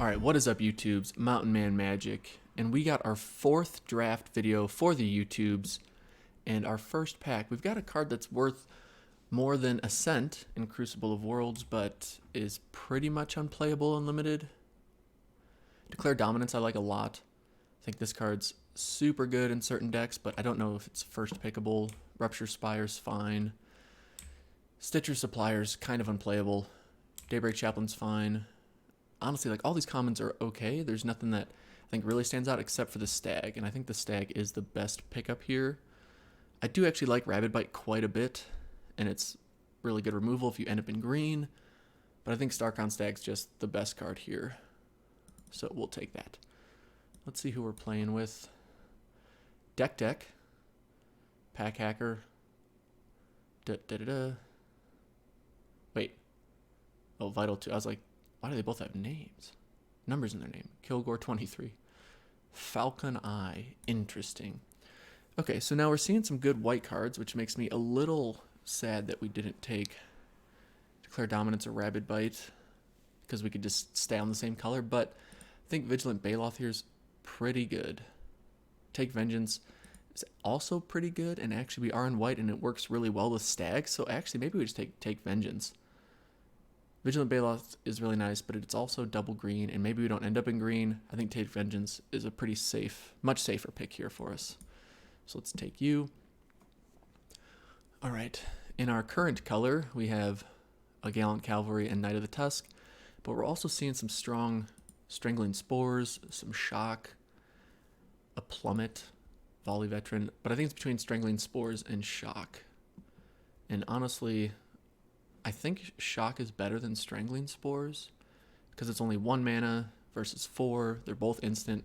Alright, what is up YouTubes? Mountain Man Magic, and we got our 4th draft video for the YouTubes, and our first pack. We've got a card that's worth more than a cent in Crucible of Worlds, but is pretty much unplayable in Limited. Declare Dominance I like a lot. I think this card's super good in certain decks, but I don't know if it's first pickable. Rupture Spire's fine. Stitcher Supplier's kind of unplayable. Daybreak Chaplain's fine. Honestly, like, all these commons are okay. There's nothing that I think really stands out except for the Stag, and I think the Stag is the best pickup here. I do actually like Rabid Bite quite a bit, and it's really good removal if you end up in green, but I think Starcrown Stag's just the best card here, so we'll take that. Let's see who we're playing with. Deck, Pack Hacker, Wait, oh, Vital 2, I was like, why do they both have names? Numbers in their name. Kilgore 23. Falcon Eye. Interesting. Okay, so now we're seeing some good white cards, which makes me a little sad that we didn't take Declare Dominance or Rabid Bite, because we could just stay on the same color, but I think Vigilant Baloth here is pretty good. Take Vengeance is also pretty good, and actually we are in white, and it works really well with Stag, so actually maybe we just take Vengeance. Vigilant Baloth is really nice, but it's also double green, and maybe we don't end up in green. I think Take Vengeance is a pretty safe, much safer pick here for us. So let's take you. All right, in our current color, we have a Gallant Cavalry and Knight of the Tusk, but we're also seeing some strong Strangling Spores, some Shock, a Plummet, Volley Veteran, but I think it's between Strangling Spores and Shock. And honestly, I think Shock is better than Strangling Spores because it's only 1 mana versus 4. They're both instant,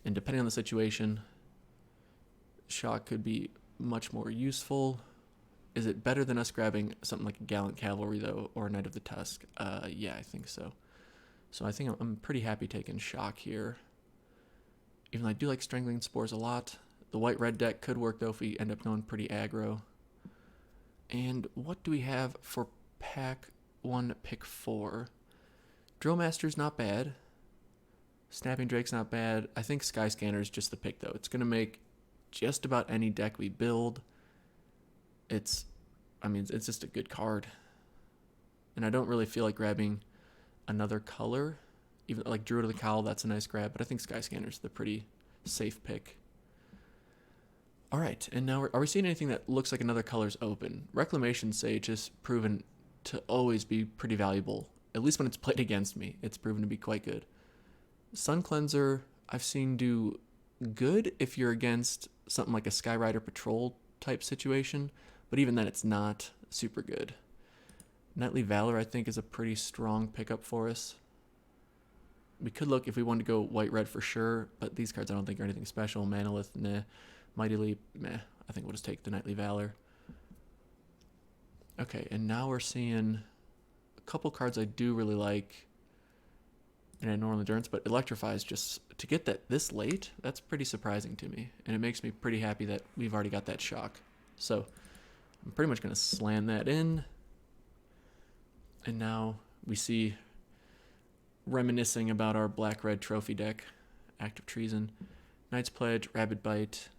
and depending on the situation, Shock could be much more useful. Is it better than us grabbing something like a Gallant Cavalry, though, or a Knight of the Tusk? Yeah, I think so. So I think I'm pretty happy taking Shock here. Even though I do like Strangling Spores a lot. The white-red deck could work, though, if we end up going pretty aggro. And what do we have for pack 1, pick 4? Drillmaster's not bad. Snapping Drake's not bad. I think Skyscanner's just the pick, though. It's going to make just about any deck we build. It's just a good card. And I don't really feel like grabbing another color. Even like Druid of the Cowl, that's a nice grab, but I think Skyscanner's the pretty safe pick. All right, and now are we seeing anything that looks like another color's open? Reclamation Sage has proven to always be pretty valuable. At least when it's played against me, it's proven to be quite good. Sun Cleanser, I've seen do good if you're against something like a Skyrider Patrol type situation, but even then it's not super good. Nightly Valor, I think, is a pretty strong pickup for us. We could look if we wanted to go white-red for sure, but these cards I don't think are anything special. Manalith, nah. Mighty Leap, meh. I think we'll just take the Nightly Valor. Okay, and now we're seeing a couple cards I do really like in a Northern Endurance, but Electrify is just, to get that this late, that's pretty surprising to me. And it makes me pretty happy that we've already got that Shock. So I'm pretty much going to slam that in. And now we see, reminiscing about our black-red trophy deck, Act of Treason, Knight's Pledge, Rabid Bite.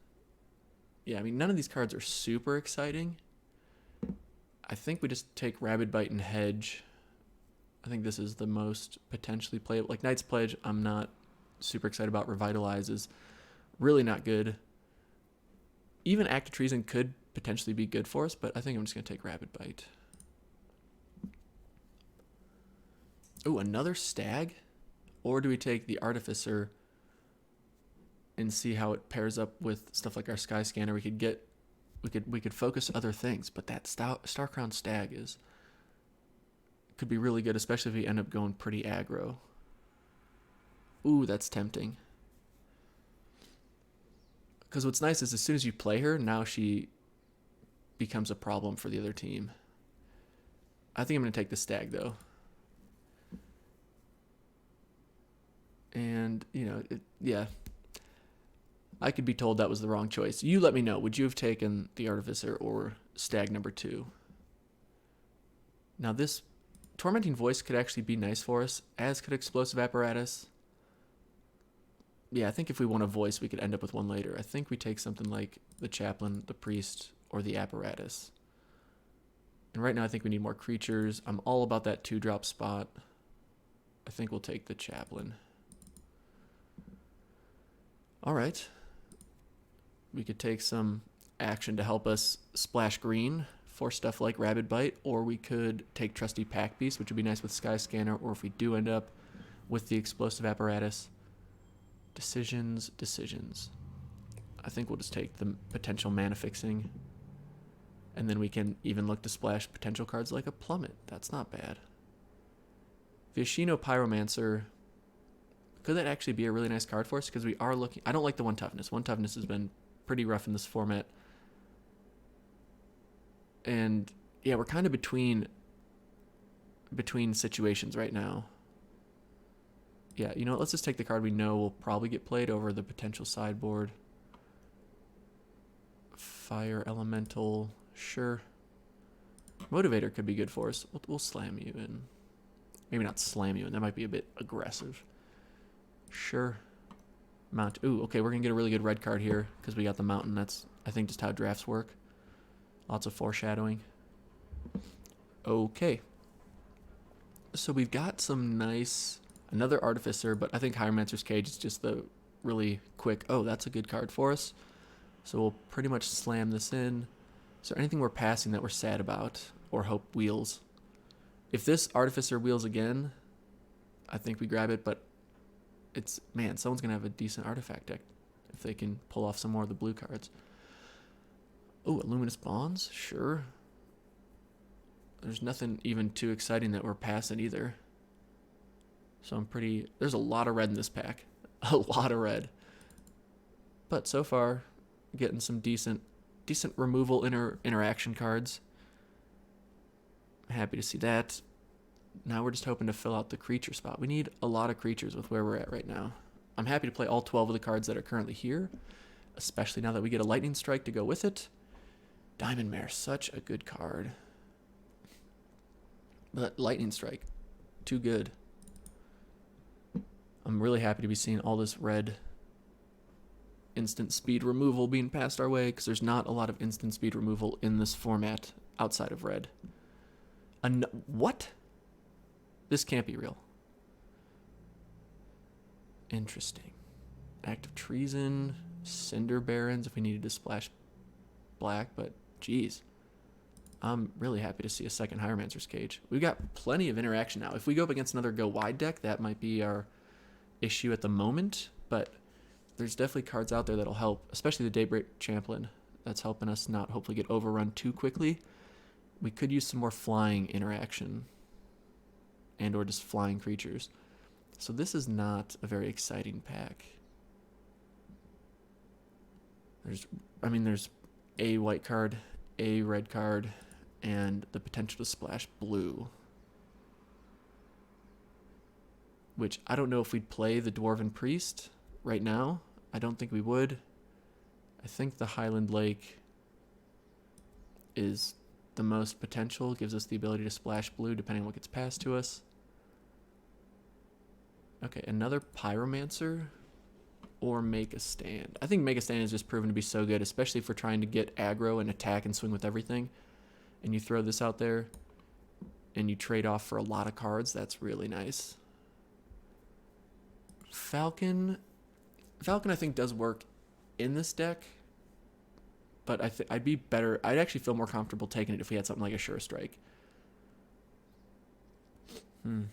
Yeah, I mean, none of these cards are super exciting. I think we just take Rabid Bite and Hedge. I think this is the most potentially playable. Like, Knight's Pledge, I'm not super excited about. Revitalize is really not good. Even Act of Treason could potentially be good for us, but I think I'm just going to take Rabid Bite. Ooh, another Stag? Or do we take the Artificer and see how it pairs up with stuff like our Skyscanner? We could focus other things, but that Starcrown Stag could be really good, especially if we end up going pretty aggro. Ooh, that's tempting. Because what's nice is as soon as you play her, now she becomes a problem for the other team. I think I'm going to take the Stag, though. And, you know, yeah. I could be told that was the wrong choice. You let me know. Would you have taken the Artificer or Stag number 2? Now this Tormenting Voice could actually be nice for us, as could Explosive Apparatus. Yeah, I think if we want a voice, we could end up with one later. I think we take something like the Chaplain, the Priest, or the Apparatus. And right now I think we need more creatures. I'm all about that 2-drop spot. I think we'll take the Chaplain. All right. We could take some action to help us splash green for stuff like Rabid Bite, or we could take Trusty Pack Beast, which would be nice with Sky Scanner, or if we do end up with the Explosive Apparatus. Decisions. I think we'll just take the potential mana fixing, and then we can even look to splash potential cards like a Plummet. That's not bad. Viashino Pyromancer, could that actually be a really nice card for us? Because we are looking... I don't like the 1 toughness. 1 toughness has been pretty rough in this format. And yeah, we're kind of between situations right now. Yeah, you know what? Let's just take the card we know will probably get played over the potential sideboard. Fire Elemental, sure. Motivator could be good for us. We'll slam you in. Maybe not slam you in. That might be a bit aggressive. Sure. Mount. Ooh, okay, we're going to get a really good red card here because we got the Mountain. That's, I think, just how drafts work. Lots of foreshadowing. Okay. So we've got some nice... Another Artificer, but I think Hieromancer's Cage is just the really quick... Oh, that's a good card for us. So we'll pretty much slam this in. Is there anything we're passing that we're sad about? Or hope wheels? If this Artificer wheels again, I think we grab it, but it's... Man, someone's going to have a decent artifact deck if they can pull off some more of the blue cards. Oh, Luminous Bonds? Sure. There's nothing even too exciting that we're passing either. So I'm pretty... There's a lot of red in this pack. A lot of red. But so far, getting some decent removal interaction cards. Happy to see that. Now we're just hoping to fill out the creature spot. We need a lot of creatures with where we're at right now. I'm happy to play all 12 of the cards that are currently here, especially now that we get a Lightning Strike to go with it. Diamond Mare, such a good card. But Lightning Strike, too good. I'm really happy to be seeing all this red instant speed removal being passed our way, because there's not a lot of instant speed removal in this format outside of red. What? This can't be real. Interesting. Act of Treason, Cinder Barons if we needed to splash black, but geez. I'm really happy to see a second Hieromancer's Cage. We've got plenty of interaction now. If we go up against another go wide deck, that might be our issue at the moment, but there's definitely cards out there that'll help, especially the Daybreak Champlain. That's helping us not hopefully get overrun too quickly. We could use some more flying interaction and or just flying creatures. So this is not a very exciting pack. There's a white card, a red card, and the potential to splash blue. Which I don't know if we'd play the Dwarven Priest right now. I don't think we would. I think the Highland Lake is the most potential, gives us the ability to splash blue depending on what gets passed to us. Okay, another Pyromancer or Make a Stand. I think Make a Stand has just proven to be so good, especially if we're trying to get aggro and attack and swing with everything. And you throw this out there and you trade off for a lot of cards. That's really nice. Falcon I think does work in this deck, but I'd actually feel more comfortable taking it if we had something like a Sure Strike. Kind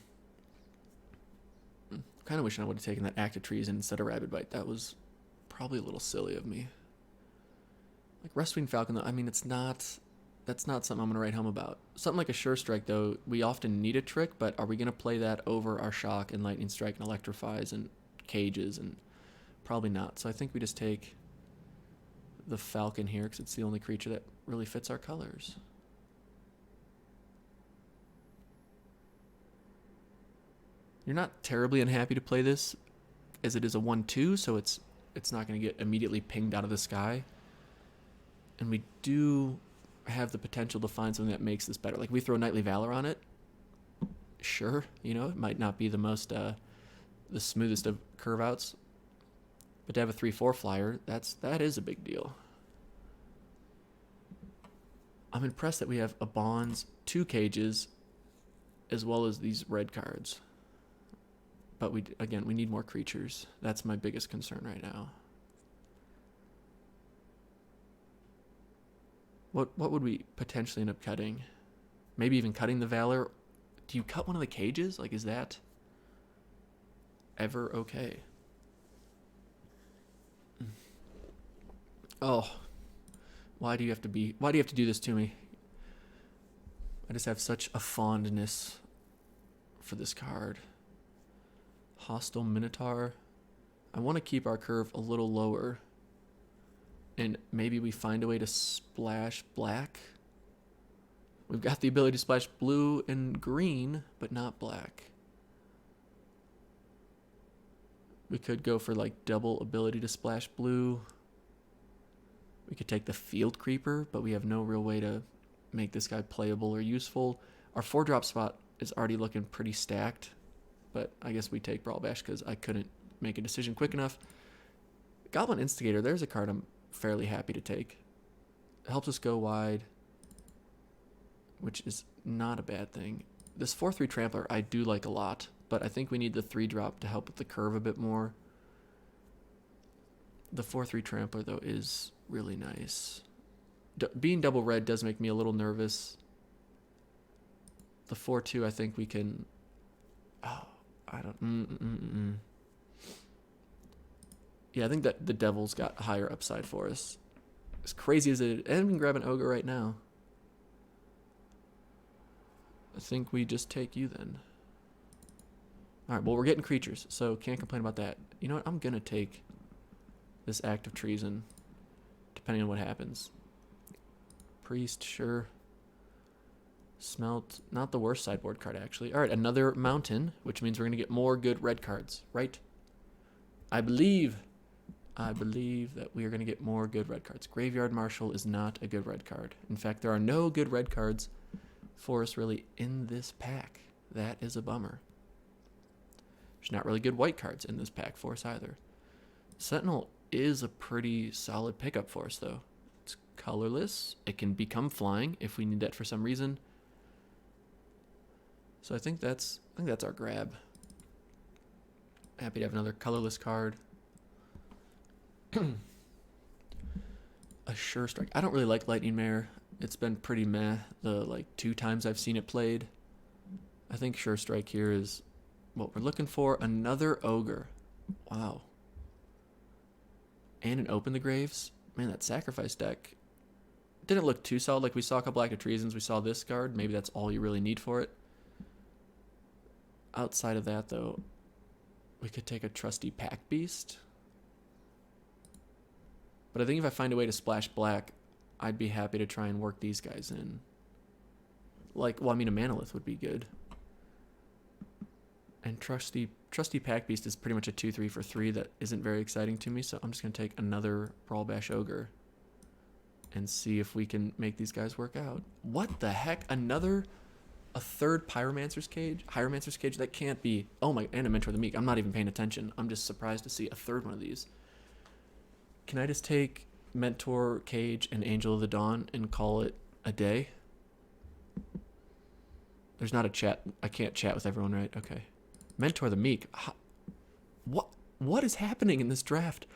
of wishing I would have taken that Act of Treason instead of Rabid Bite. That was probably a little silly of me. Like Rustwing Falcon, though, I mean, that's not something I'm going to write home about. Something like a Sure Strike, though, we often need a trick, but are we going to play that over our Shock and Lightning Strike and Electrifies and Cages? And probably not. So I think we just take the Falcon here because it's the only creature that really fits our colors. You're not terribly unhappy to play this, as it is a 1/2, so it's not going to get immediately pinged out of the sky. And we do have the potential to find something that makes this better. Like we throw Knightly Valor on it, sure. You know, it might not be the most, the smoothest of curve outs, but to have a 3/4 flyer, that is a big deal. I'm impressed that we have a bonds, 2 cages, as well as these red cards. But we need more creatures. That's my biggest concern right now. What would we potentially end up cutting? Maybe even cutting the Valor. Do you cut one of the cages? Like, is that ever okay? Oh, why do you have to do this to me? I just have such a fondness for this card. Hostile Minotaur. I want to keep our curve a little lower. And maybe we find a way to splash black. We've got the ability to splash blue and green, but not black. We could go for like double ability to splash blue. We could take the Field Creeper, but we have no real way to make this guy playable or useful. Our 4-drop spot is already looking pretty stacked, but I guess we take Brawl Bash because I couldn't make a decision quick enough. Goblin Instigator, there's a card I'm fairly happy to take. It helps us go wide, which is not a bad thing. This 4/3 Trampler I do like a lot, but I think we need the 3-drop to help with the curve a bit more. The 4/3 Trampler, though, is really nice. Being double red does make me a little nervous. The 4/2, I think we can... Oh, I don't... Yeah, I think that the Devil's got higher upside for us. As crazy as it is, and we can grab an Ogre right now. I think we just take you then. Alright, well, we're getting creatures, so can't complain about that. You know what? I'm going to take this Act of Treason, depending on what happens. Priest, sure. Smelt, not the worst sideboard card, actually. Alright, another Mountain, which means we're going to get more good red cards, right? I believe that we are going to get more good red cards. Graveyard Marshal is not a good red card. In fact, there are no good red cards for us really in this pack. That is a bummer. There's not really good white cards in this pack for us either. Sentinel is a pretty solid pickup for us, though. It's colorless. It can become flying if we need that for some reason. So I think that's our grab. Happy to have another colorless card. A Sure Strike. I don't really like Lightning Mare. It's been pretty meh the 2 times I've seen it played. I think Sure Strike here is what we're looking for. Another Ogre. Wow. And an Open the Graves. Man, that Sacrifice deck didn't look too solid. Like, we saw a couple Act of Treasons. We saw this card. Maybe that's all you really need for it. Outside of that, though, we could take a Trusty Pack Beast. But I think if I find a way to splash black, I'd be happy to try and work these guys in. A Manolith would be good. And Trusty Pack Beast is pretty much a 2/3 for 3 that isn't very exciting to me, so I'm just going to take another Brawl Bash Ogre and see if we can make these guys work out. What the heck? A third Pyromancer's Cage? Hieromancer's Cage? That can't be... Oh my... And a Mentor of the Meek. I'm not even paying attention. I'm just surprised to see a third one of these. Can I just take Mentor, Cage, and Angel of the Dawn and call it a day? There's not a chat. I can't chat with everyone, right? Okay. Mentor of the Meek. What is happening in this draft?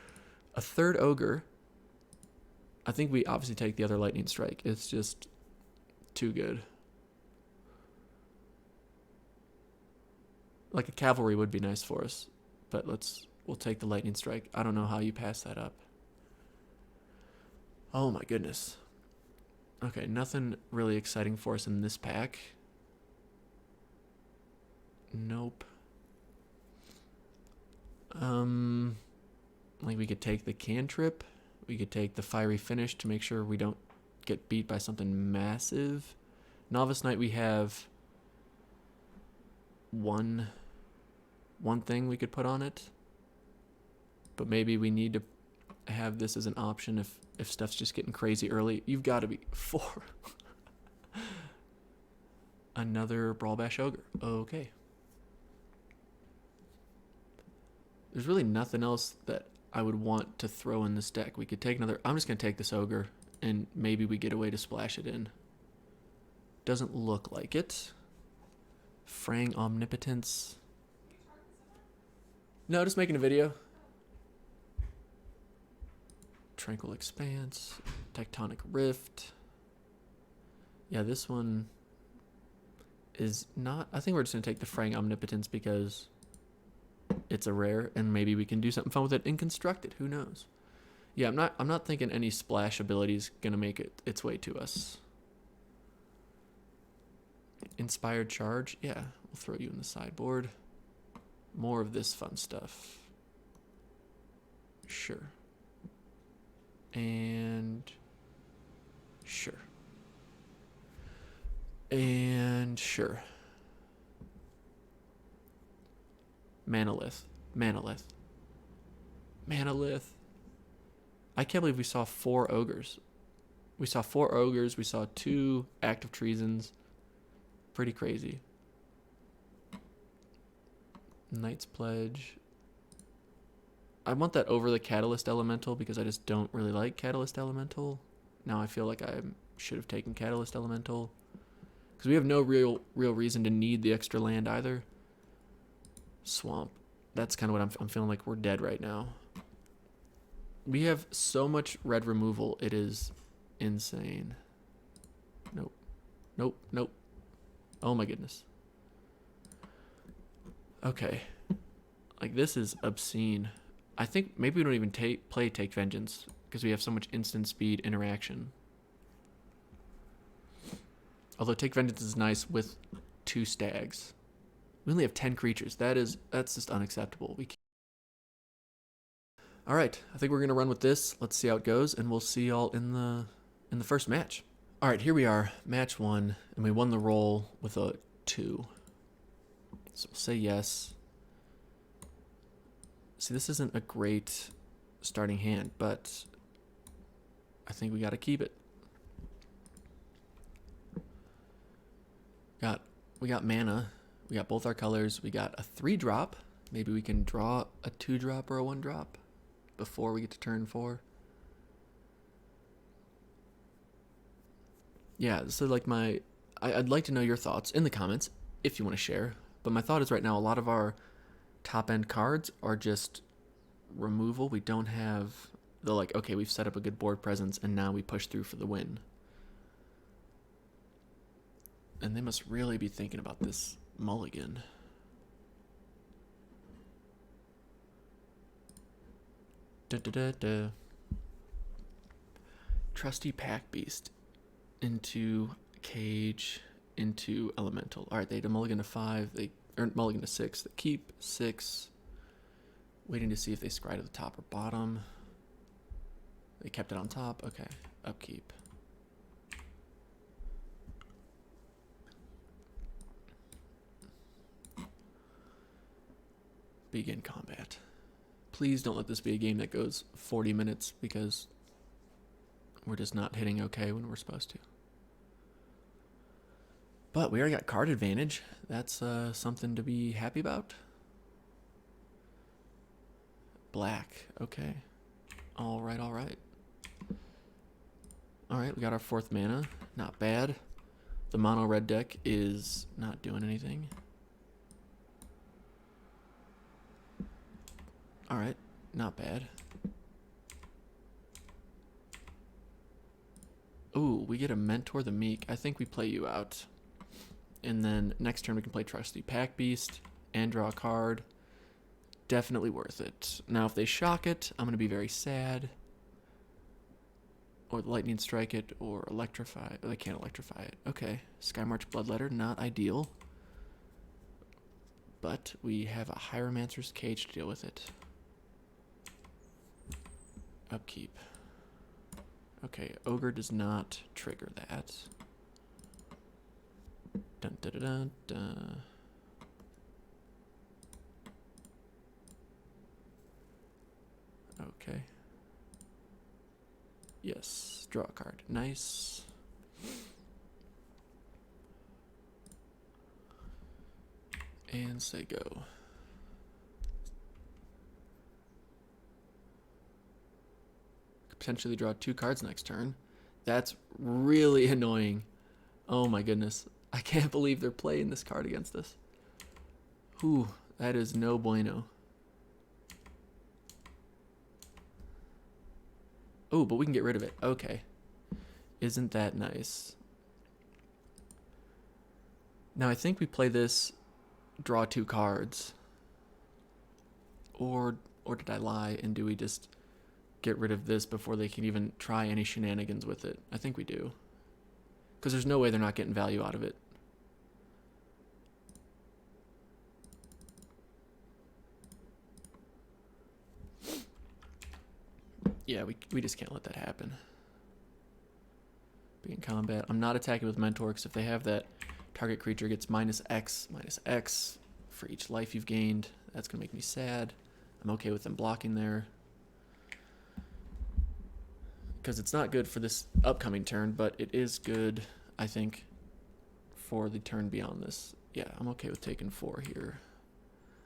A third Ogre. I think we obviously take the other Lightning Strike. It's just too good. Like a Cavalry would be nice for us, but we'll take the Lightning Strike. I don't know how you pass that up. Oh my goodness. Okay, nothing really exciting for us in this pack. Nope. We could take the Cantrip. We could take the Fiery Finish to make sure we don't get beat by something massive. Novice Knight, we have one thing we could put on it. But maybe we need to have this as an option if stuff's just getting crazy early. You've got to be 4. Another Brawl Bash Ogre. Okay. There's really nothing else that I would want to throw in this deck. We could take another... I'm just going to take this Ogre, and maybe we get a way to splash it in. Doesn't look like it. Fraying Omnipotence. No, just making a video. Tranquil Expanse. Tectonic Rift. Yeah, this one is not... I think we're just going to take the Fraying Omnipotence because it's a rare, and maybe we can do something fun with it in Constructed. Who knows? Yeah, I'm not thinking any splash ability is going to make it its way to us. Inspired Charge. Yeah, we'll throw you in the sideboard. More of this fun stuff. Sure. And sure. And sure. Manalith. Manalith. Manalith. I can't believe we saw 4 ogres. We saw 4 ogres. We saw 2 active treasons. Pretty crazy. Knight's Pledge. I want that over the Catalyst Elemental because I just don't really like Catalyst Elemental. Now I feel like I should have taken Catalyst Elemental. Because we have no real reason to need the extra land either. Swamp. That's kind of what I'm feeling like we're dead right now. We have so much red removal. It is insane. Nope. Nope. Nope. Oh my goodness. Okay. Like, this is obscene. I think maybe we don't even play Take Vengeance because we have so much instant speed interaction. Although Take Vengeance is nice with 2 stags. We only have 10 creatures. That's just unacceptable. We can't. All right, I think we're gonna run with this. Let's see how it goes, and we'll see y'all in the first match. All right, here we are, match 1, and we won the roll with a 2. So we'll say yes. See, this isn't a great starting hand, but I think we got to keep it. We got mana. We got both our colors. We got a 3-drop. Maybe we can draw a 2-drop or a 1-drop before we get to turn 4. Yeah, so like I'd like to know your thoughts in the comments if you want to share. But my thought is right now a lot of our top end cards are just removal. We don't have the like, okay, we've set up a good board presence and now we push through for the win. And they must really be thinking about this mulligan. Trusty Pack Beast into Cage into Elemental. All right, they had a mulligan to 5. They earned mulligan to 6. They keep 6. Waiting to see if they scry to the top or bottom. They kept it on top. Okay, upkeep. Begin combat. Please don't let this be a game that goes 40 minutes because we're just not hitting okay when we're supposed to. But we already got card advantage. That's something to be happy about. Black. Okay. All right, all right. All right, we got our 4th mana. Not bad. The mono red deck is not doing anything. All right, not bad. Ooh, we get a Mentor the Meek. I think we play you out. And then next turn we can play Trusty Pack Beast and draw a card. Definitely worth it. Now if they shock it, I'm going to be very sad. Or Lightning Strike it, or Electrify. Oh, they can't Electrify it. Okay, Skymarch Bloodletter, not ideal. But we have a Hieromancer's Cage to deal with it. Upkeep. Okay, Ogre does not trigger that. Dun, dun, dun, dun, dun. Okay. Yes, draw a card. Nice. And say go. Potentially draw 2 cards next turn. That's really annoying. Oh my goodness. I can't believe they're playing this card against us. Whew, that is no bueno. Oh, but we can get rid of it. Okay. Isn't that nice? Now I think we play this, draw 2 cards. Or did I lie, and do we just get rid of this before they can even try any shenanigans with it? I think we do. Because there's no way they're not getting value out of it. Yeah, we just can't let that happen. Begin combat. I'm not attacking with Mentor, because if they have that, target creature gets -X for each life you've gained. That's going to make me sad. I'm okay with them blocking there. Because it's not good for this upcoming turn, but it is good, I think, for the turn beyond this. Yeah, I'm okay with taking 4 here.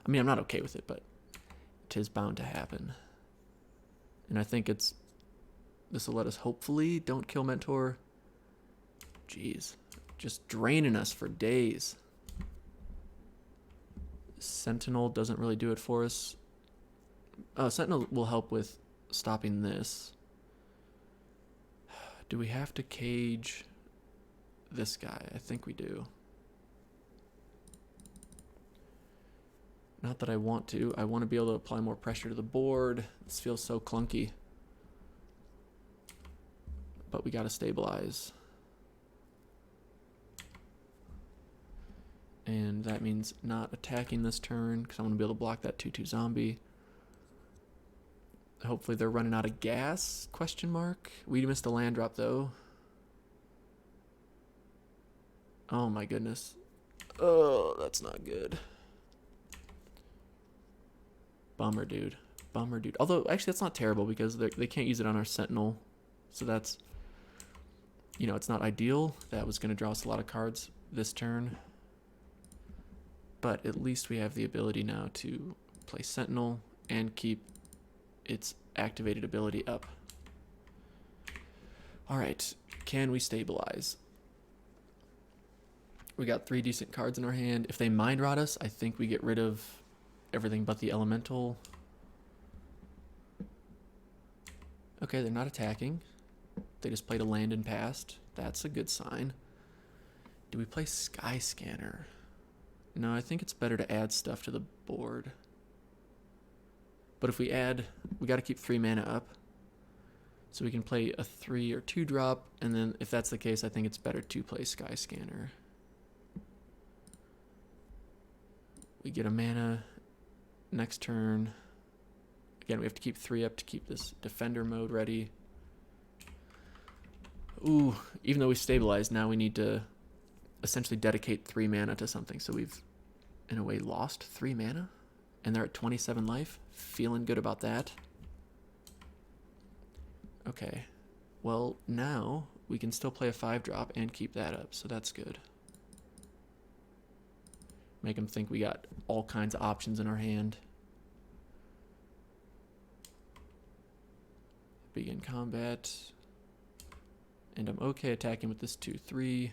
I mean, I'm not okay with it, but it is bound to happen. And I think this will let us hopefully don't kill Mentor. Jeez, just draining us for days. Sentinel doesn't really do it for us. Sentinel will help with stopping this. Do we have to cage this guy? I think we do. Not that I want to. I want to be able to apply more pressure to the board. This feels so clunky. But we got to stabilize. And that means not attacking this turn, because I want to be able to block that 2/2 zombie. Hopefully they're running out of gas, question mark. We missed a land drop, though. Oh, my goodness. Oh, that's not good. Bummer, dude. Bummer, dude. Although, actually, that's not terrible, because they can't use it on our Sentinel. So that's, you know, it's not ideal. That was going to draw us a lot of cards this turn. But at least we have the ability now to play Sentinel and keep its activated ability up. Alright, can we stabilize? We got 3 decent cards in our hand. If they mind rot us, I think we get rid of everything but the elemental. Okay, they're not attacking. They just played a land and passed. That's a good sign. Do we play Sky Scanner? No, I think it's better to add stuff to the board. But if we add, we got to keep 3 mana up. So we can play a 3 or 2 drop, and then if that's the case, I think it's better to play Sky Scanner. We get a mana next turn. Again, we have to keep 3 up to keep this defender mode ready. Ooh, even though we stabilized, now we need to essentially dedicate 3 mana to something. So we've, in a way, lost 3 mana. And they're at 27 life. Feeling good about that. Okay. Well, now we can still play a 5 drop and keep that up. So that's good. Make them think we got all kinds of options in our hand. Begin combat. And I'm okay attacking with this 2/3.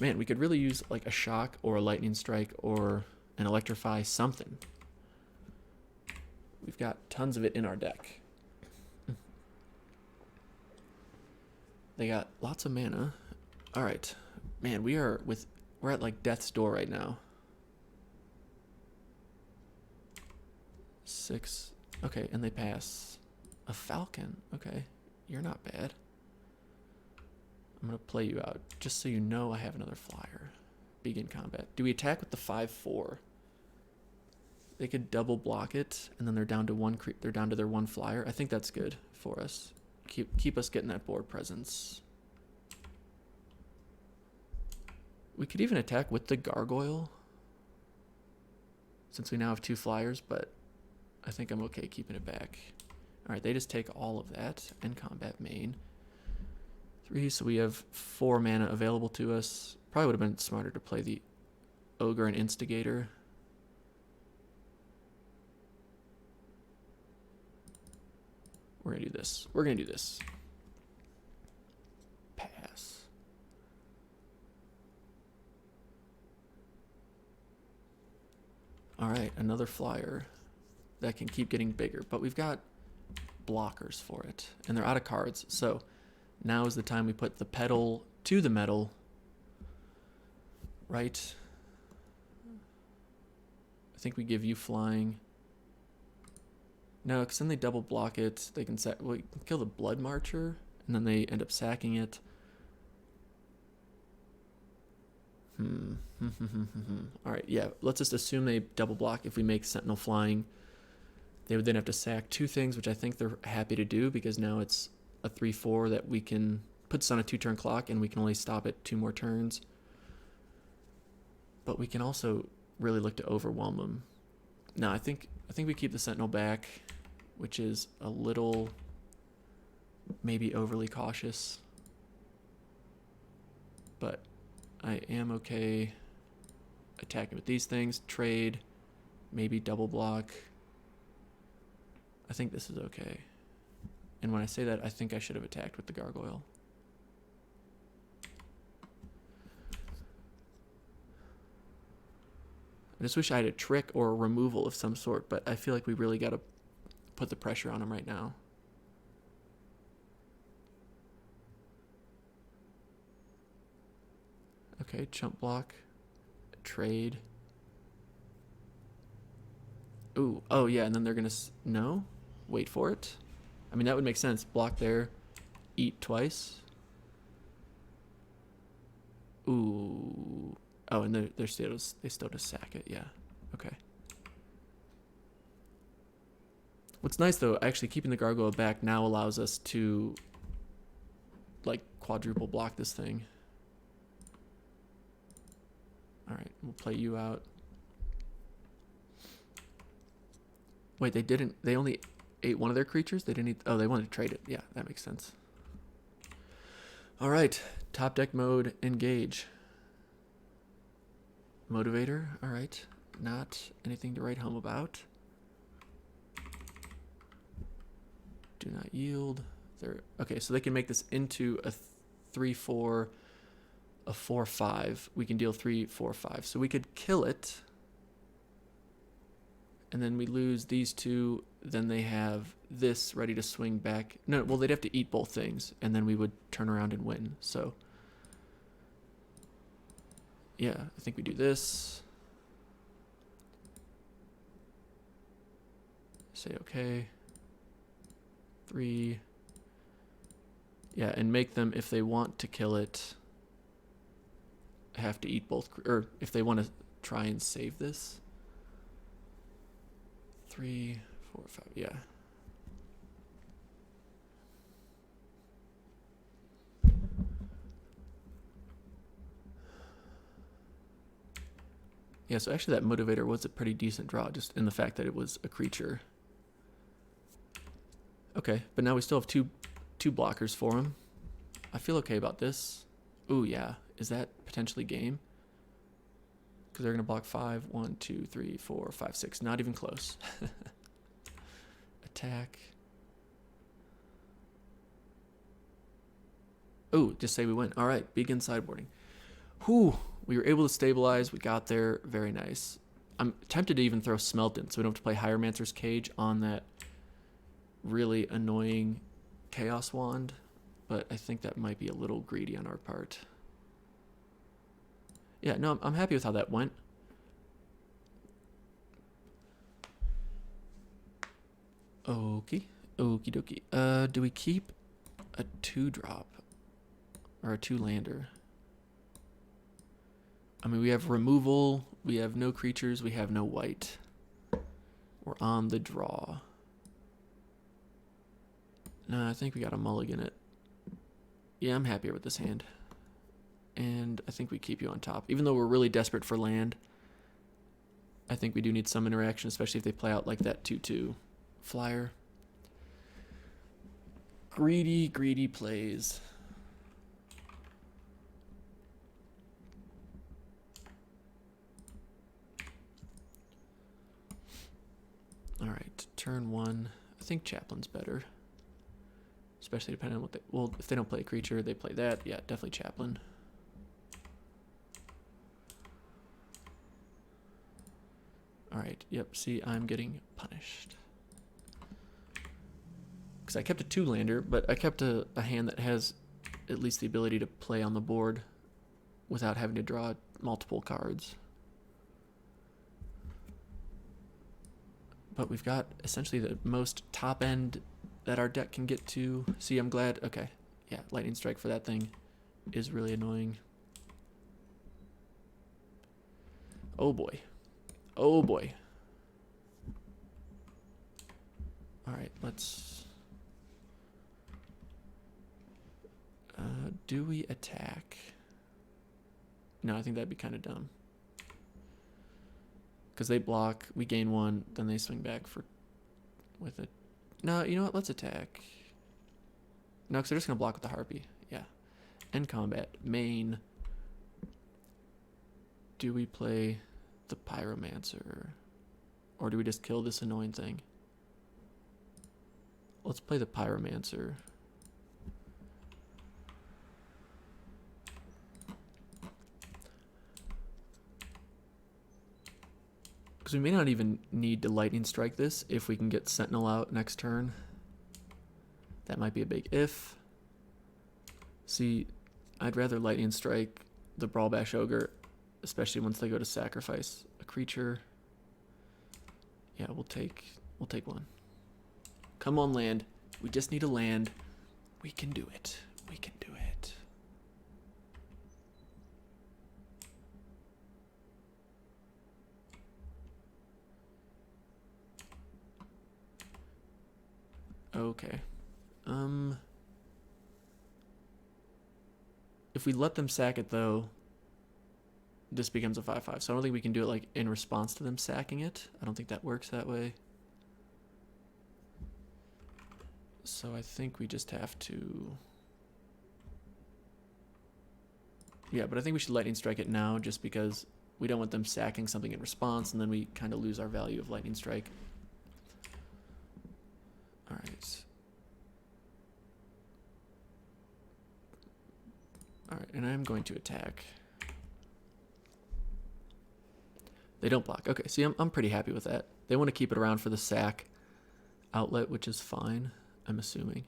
Man, we could really use like a shock or a lightning strike or an electrify, something. We've got tons of it in our deck. They got lots of mana. All right, man, we're at like death's door right now. 6. Okay, and they pass. A falcon. Okay, you're not bad. I'm going to play you out, just so you know I have another flyer. Begin combat. Do we attack with the 5/4? They could double block it, and then they're down to they're down to their 1 flyer. I think that's good for us. Keep us getting that board presence. We could even attack with the gargoyle, since we now have 2 flyers, but I think I'm okay keeping it back. All right, they just take all of that and combat main. 3, so we have 4 mana available to us. Probably would have been smarter to play the Ogre and Instigator. We're going to do this. We're going to do this. Pass. All right, another flyer that can keep getting bigger, but we've got blockers for it, and they're out of cards. So now is the time we put the pedal to the metal, right? I think we give you flying. No, because then they double block it. They can well, kill the Blood Marcher, and then they end up sacking it. All right, yeah. Let's just assume they double block. If we make Sentinel flying, they would then have to sack 2 things, which I think they're happy to do because now it's a 3/4 that we can put this on a 2-turn clock, and we can only stop it 2 more turns. But we can also really look to overwhelm them. No, I think we keep the Sentinel back, which is a little maybe overly cautious. But I am okay attacking with these things. Trade, maybe double block. I think this is okay. And when I say that, I think I should have attacked with the Gargoyle. I just wish I had a trick or a removal of some sort, but I feel like we really got to put the pressure on him right now. Okay, chump block. Trade. Ooh, oh yeah, and then they're going to... No? Wait for it. I mean, that would make sense. Block there. Eat twice. Ooh. Oh, and they still just sack it. Yeah. Okay. What's nice, though, actually keeping the Gargoyle back now allows us to, like, quadruple block this thing. All right, we'll play you out. Wait, they didn't... They only ate one of their creatures? They didn't eat... Oh, they wanted to trade it. Yeah, that makes sense. All right, top deck mode, engage. Motivator, all right. Not anything to write home about. Do not yield. Okay, so they can make this into a 3/4, a 4/5. We can deal 3, 4, 5. So we could kill it. And then we lose these 2. Then they have this ready to swing back. No, well, they'd have to eat both things. And then we would turn around and win. So, yeah, I think we do this. Say okay. 3. Yeah, and make them, if they want to kill it, have to eat both, or if they want to try and save this. 3, 4, 5, yeah. Yeah, so actually that motivator was a pretty decent draw, just in the fact that it was a creature. Okay, but now we still have two blockers for him. I feel okay about this. Ooh, yeah. Is that potentially game? Because they're going to block 5. 1, 2, 3, 4, 5, 6. Not even close. Attack. Ooh, just say we win. All right, begin sideboarding. Whew. We were able to stabilize. We got there. Very nice. I'm tempted to even throw Smelt in, so we don't have to play Hieromancer's Cage on that really annoying Chaos Wand, but I think that might be a little greedy on our part. Yeah, no, I'm happy with how that went. Okay, okie dokie. Do we keep a 2-drop or a 2-lander? I mean, we have removal, we have no creatures, we have no white. We're on the draw. No, I think we got to mulligan it. Yeah, I'm happier with this hand. And I think we keep you on top. Even though we're really desperate for land, I think we do need some interaction, especially if they play out like that 2/2 flyer. Greedy plays. All right, turn 1. I think Chaplain's better. Especially depending on what they... Well, if they don't play a creature, they play that. Yeah, definitely Chaplain. Alright, yep, see, I'm getting punished. Because I kept a 2-lander, but I kept a hand that has at least the ability to play on the board without having to draw multiple cards. But we've got essentially the most top end that our deck can get to. See, I'm glad. Okay, yeah, Lightning Strike for that thing is really annoying. Oh boy. Oh boy. Alright, let's... do we attack? No, I think that'd be kind of dumb. Because they block, we gain 1, then they swing back for... with it. No, you know what? Let's attack. No, because they're just going to block with the Harpy. Yeah. End combat. Main. Do we play the Pyromancer? Or do we just kill this annoying thing? Let's play the Pyromancer. Because we may not even need to Lightning Strike this if we can get Sentinel out next turn. That might be a big if. See, I'd rather Lightning Strike the Brawlbash Ogre, especially once they go to sacrifice a creature. Yeah, we'll take 1. Come on, land. We just need a land. We can do it. We can do it. Okay. If we let them sack it, though, this becomes a 5/5. So I don't think we can do it like in response to them sacking it. I don't think that works that way. So I think we just have to... Yeah, but I think we should Lightning Strike it now just because we don't want them sacking something in response and then we kind of lose our value of Lightning Strike. Alright. Alright, and I'm going to attack. They don't block. Okay, see, I'm pretty happy with that. They want to keep it around for the sack outlet, which is fine, I'm assuming.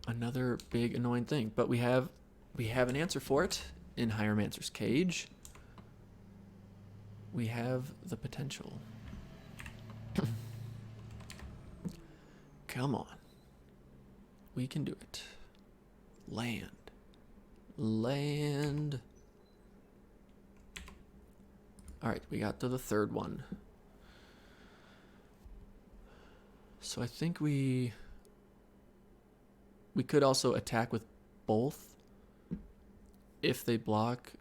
Another big annoying thing, but we have an answer for it in Hieromancer's Cage. We have the potential. Come on. We can do it. Land. Land. Alright, we got to the 3rd one. So I think we could also attack with both if they block,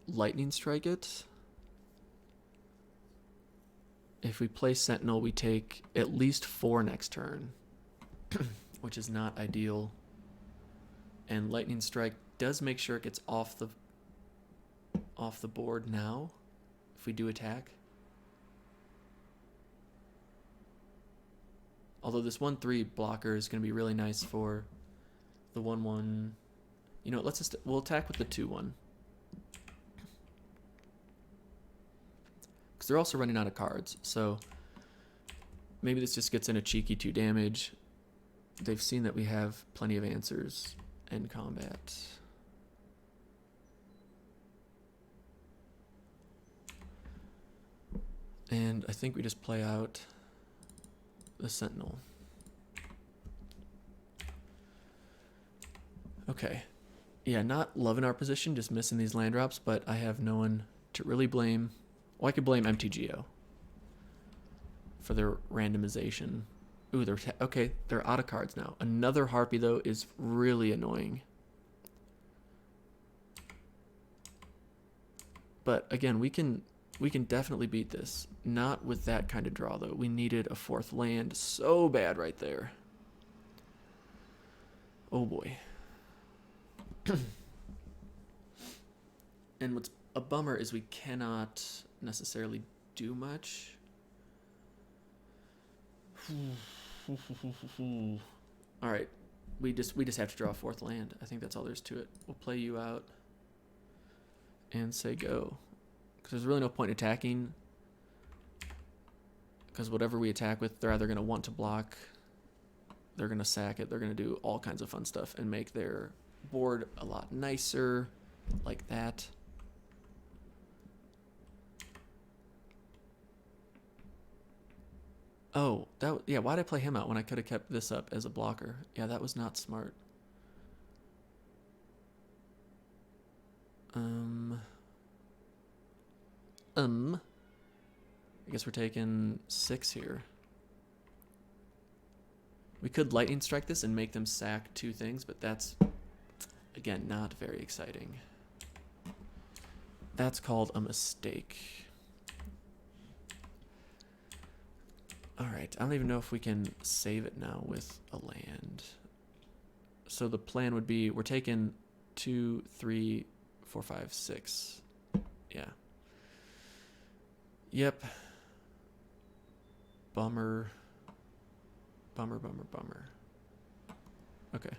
Lightning Strike it. If we play Sentinel, we take at least 4 next turn, which is not ideal. And Lightning Strike does make sure it gets off the board now if we do attack. Although this 1/3 blocker is going to be really nice for the 1/1. You know, we'll attack with the 2/1. Because they're also running out of cards, so maybe this just gets in a cheeky 2 damage. They've seen that we have plenty of answers in combat. And I think we just play out the Sentinel. Okay. Yeah, not loving our position, just missing these land drops, but I have no one to really blame. Well, I could blame MTGO for their randomization. Ooh, okay, they're out of cards now. Another Harpy, though, is really annoying. But again, we can definitely beat this. Not with that kind of draw, though. We needed a 4th land so bad right there. Oh boy. And what's a bummer is we cannot necessarily do much. All right, we just have to draw a fourth land. I think that's all there's to it. We'll play you out and say go, because there's really no point attacking, because whatever we attack with, they're either going to want to block, they're going to sack it, they're going to do all kinds of fun stuff and make their board a lot nicer, like that. Oh, yeah, why'd I play him out when I could have kept this up as a blocker? Yeah, that was not smart. I guess we're taking 6 here. We could lightning strike this and make them sack 2 things, but that's, again, not very exciting. That's called a mistake. Alright, I don't even know if we can save it now with a land. So the plan would be, we're taking 2, 3, 4, 5, 6. Yeah. Yep. Bummer. Bummer, bummer, bummer. Okay.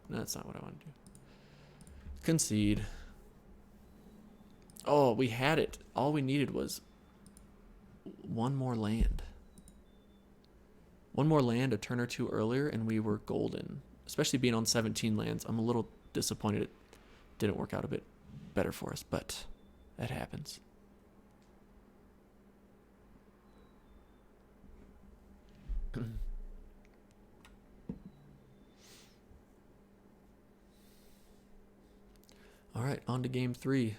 No, that's not what I want to do. Concede. Oh, we had it. All we needed was one more land. One more land a turn or 2 earlier, and we were golden. Especially being on 17 lands. I'm a little disappointed it didn't work out a bit better for us, but that happens. All right, on to game 3.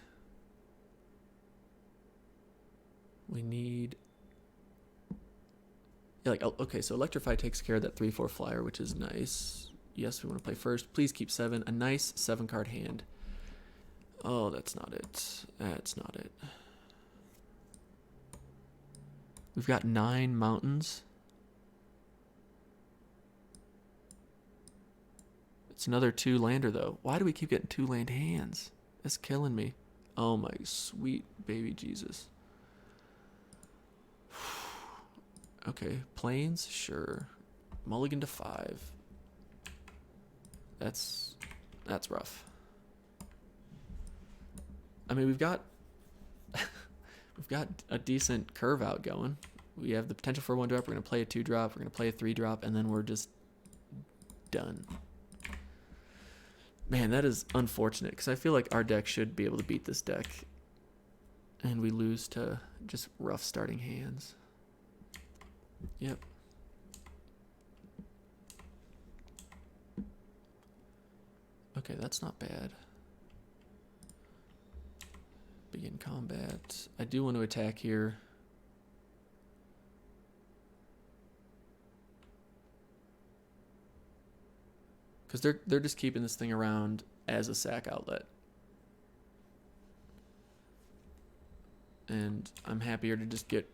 We need... Yeah, like, okay, so Electrify takes care of that 3/4 flyer, which is nice. Yes, we want to play first. Please keep 7. A nice 7-card hand. Oh, that's not it. That's not it. We've got 9 mountains. It's another 2-lander, though. Why do we keep getting 2-land hands? It's killing me. Oh, my sweet baby Jesus. Okay, plains? Sure. Mulligan to 5. That's rough. I mean, we've got a decent curve out going. We have the potential for a 1-drop. We're going to play a 2-drop. We're going to play a 3-drop, and then we're just done. Man, that is unfortunate, because I feel like our deck should be able to beat this deck, and we lose to just rough starting hands. Yep. Okay, that's not bad. Begin combat. I do want to attack here. Because they're just keeping this thing around as a sack outlet. And I'm happier to just get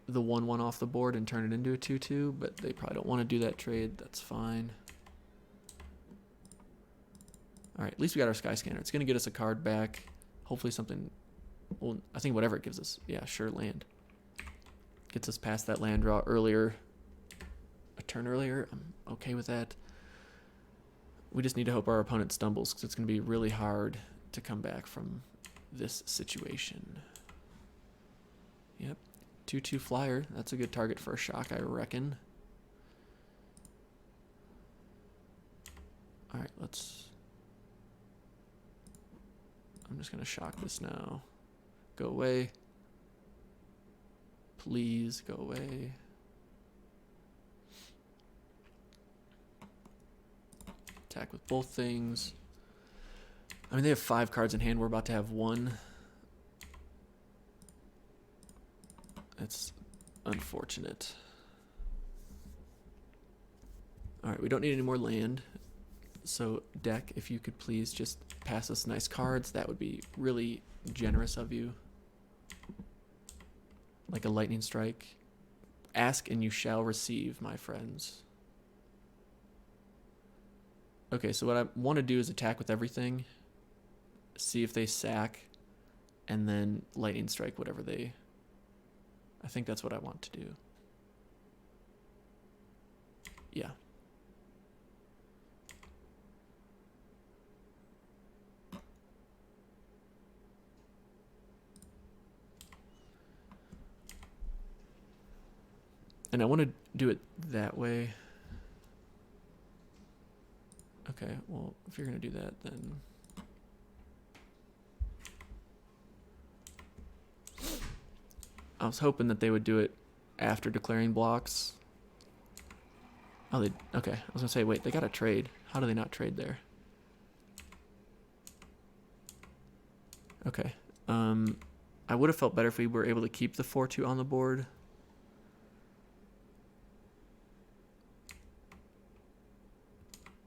the 1/1 off the board and turn it into a 2/2, but they probably don't want to do that trade. That's fine. All right, at least we got our Sky Scanner. It's going to get us a card back. Hopefully something, well, I think whatever it gives us. Yeah, sure, land. Gets us past that land draw earlier. A turn earlier. I'm okay with that. We just need to hope our opponent stumbles, because it's going to be really hard to come back from this situation. Yep. 2/2 flyer. That's a good target for a shock, I reckon. All right, let's... I'm just going to shock this now. Go away. Please go away. Attack with both things. I mean, they have 5 cards in hand. We're about to have 1. That's unfortunate. All right, we don't need any more land. So, deck, if you could please just pass us nice cards, that would be really generous of you. Like a lightning strike. Ask and you shall receive, my friends. Okay, so what I want to do is attack with everything. See if they sack. and then lightning strike whatever they... I think that's what I want to do. Yeah. And I want to do it that way. Okay, well, if you're going to do that, then... I was hoping that they would do it after declaring blocks. Oh, they... Okay, I was going to say, wait, they got to trade. How do they not trade there? Okay. I would have felt better if we were able to keep the 4-2 on the board.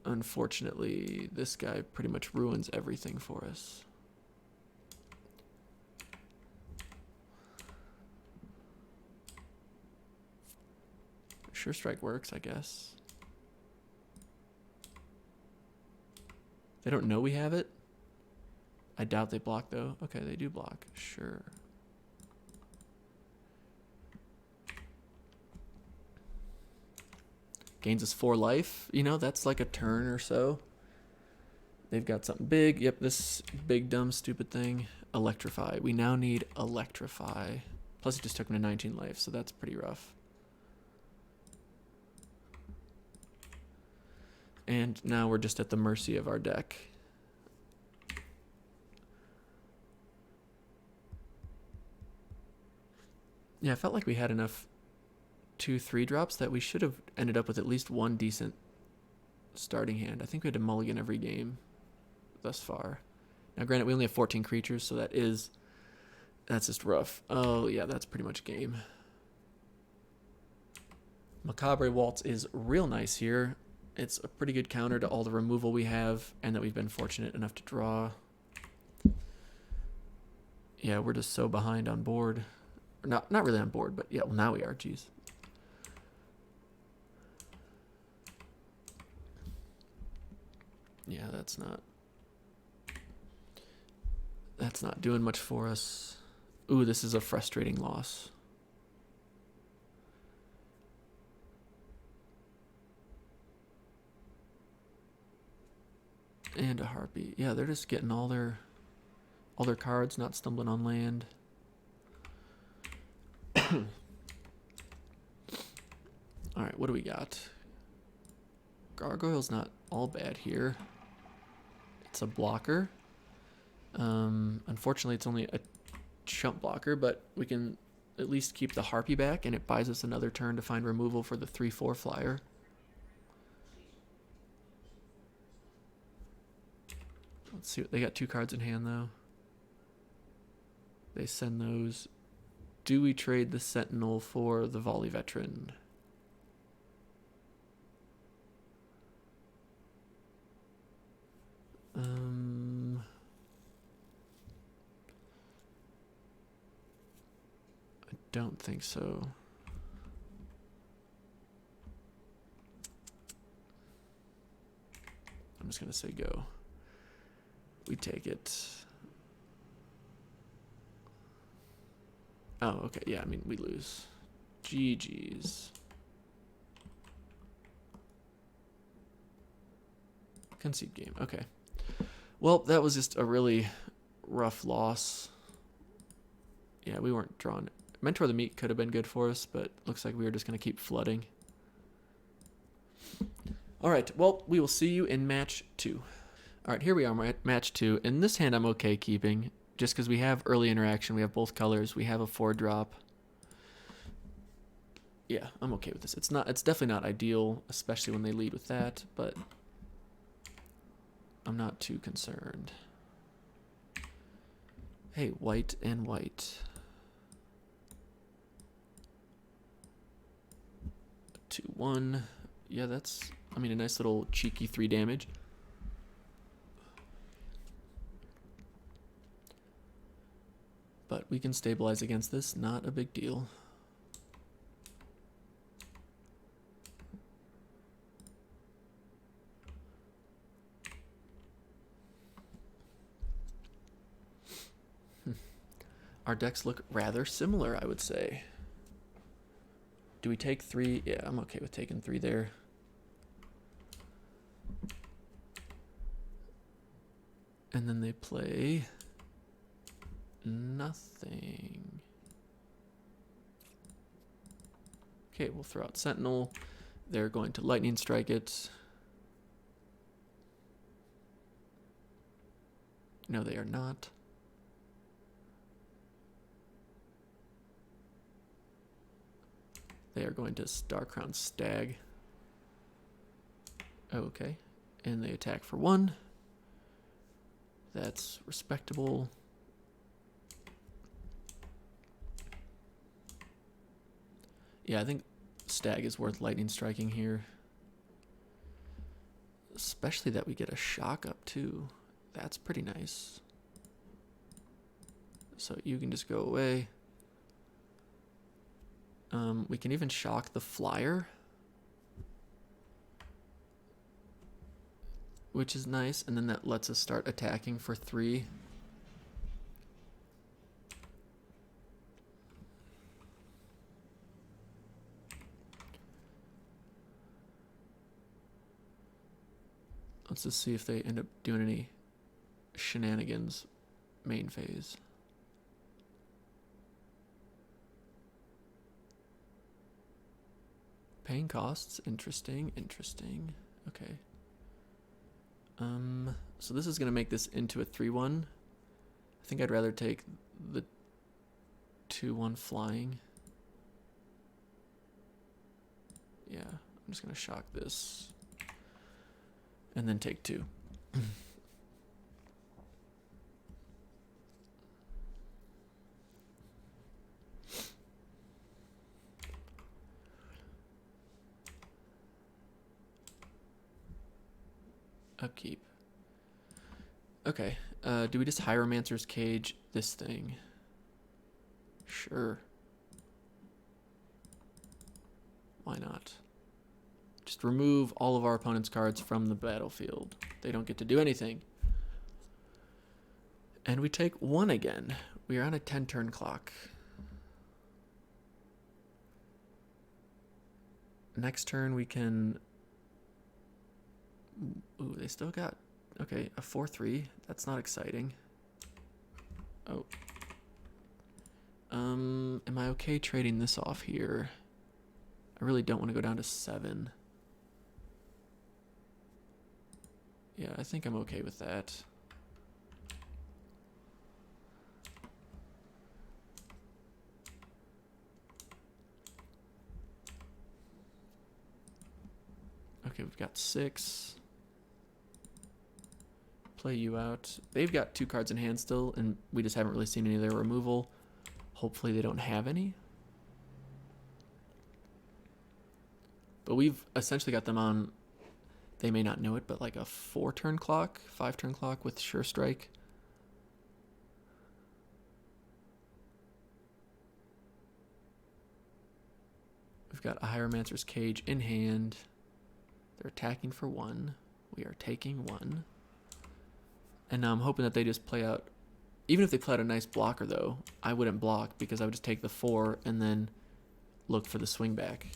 Unfortunately, this guy pretty much ruins everything for us. Sure strike works, I guess. They don't know we have it? I doubt they block, though. Okay, they do block. Sure. Gains us 4 life. You know, that's like a turn or so. They've got something big. Yep, this big, dumb, stupid thing. Electrify. We now need Electrify. Plus, it just took him to 19 life, so that's pretty rough. And now we're just at the mercy of our deck. Yeah, I felt like we had enough 2-3 drops that we should have ended up with at least one decent starting hand. I think we had to mulligan every game thus far. Now, granted, we only have 14 creatures, so that's just rough. Oh, yeah, that's pretty much game. Macabre Waltz is real nice here. It's a pretty good counter to all the removal we have, and that we've been fortunate enough to draw. Yeah, we're just so behind on board. Not really on board, but yeah, well, now we are. Jeez. Yeah, that's not doing much for us. Ooh, this is a frustrating loss. And a Harpy. Yeah, they're just getting all their cards, not stumbling on land. Alright, what do we got? Gargoyle's not all bad here. It's a blocker. Unfortunately, it's only a chump blocker, but we can at least keep the Harpy back, and it buys us another turn to find removal for the 3/4 flyer. Let's see. They got 2 cards in hand, though. They send those. Do we trade the Sentinel for the Volley Veteran? I don't think so. I'm just going to say go. We take it. Oh, okay. Yeah, I mean, we lose. GG's. Concede game. Okay. Well, that was just a really rough loss. Yeah, we weren't drawn. Mentor of the Meat could have been good for us, but looks like we were just going to keep flooding. All right. Well, we will see you in match 2. All right, here we are, match 2. In this hand, I'm okay keeping, just because we have early interaction. We have both colors. We have a 4-drop. Yeah, I'm okay with this. It's definitely not ideal, especially when they lead with that, but I'm not too concerned. Hey, white and white. 2/1. Yeah, that's, I mean, a nice little cheeky 3 damage. But we can stabilize against this, not a big deal. Our decks look rather similar, I would say. Do we take 3? Yeah, I'm okay with taking 3 there. And then they play nothing. Okay, we'll throw out Sentinel. They're going to lightning strike it. No, they are not. They are going to Starcrown Stag. Okay. And they attack for 1. That's respectable. Yeah, I think Stag is worth lightning striking here. Especially that we get a shock up too. That's pretty nice. So you can just go away. We can even shock the flyer, which is nice, and then that lets us start attacking for 3. Let's just see if they end up doing any shenanigans main phase. Paying costs, interesting. Okay. So this is gonna make this into a 3-1. I think I'd rather take the 2-1 flying. Yeah, I'm just gonna shock this. And then take 2. Upkeep. Okay. Do we just Hieromancer's Cage this thing? Sure. Why not? Just remove all of our opponent's cards from the battlefield. They don't get to do anything. And we take 1 again. We are on a 10-turn clock. Next turn we can... Ooh, they still got... Okay, a 4-3. That's not exciting. Oh. Am I okay trading this off here? I really don't want to go down to 7. Yeah, I think I'm okay with that. Okay, we've got 6. Play you out. They've got 2 cards in hand still, and we just haven't really seen any of their removal. Hopefully they don't have any. But we've essentially got them on, they may not know it, but like a 4-turn clock, 5-turn clock with Sure Strike. We've got a Hieromancer's Cage in hand. They're attacking for 1. We are taking 1. And now I'm hoping that they just play out, even if they play out a nice blocker though, I wouldn't block because I would just take the 4 and then look for the swing back.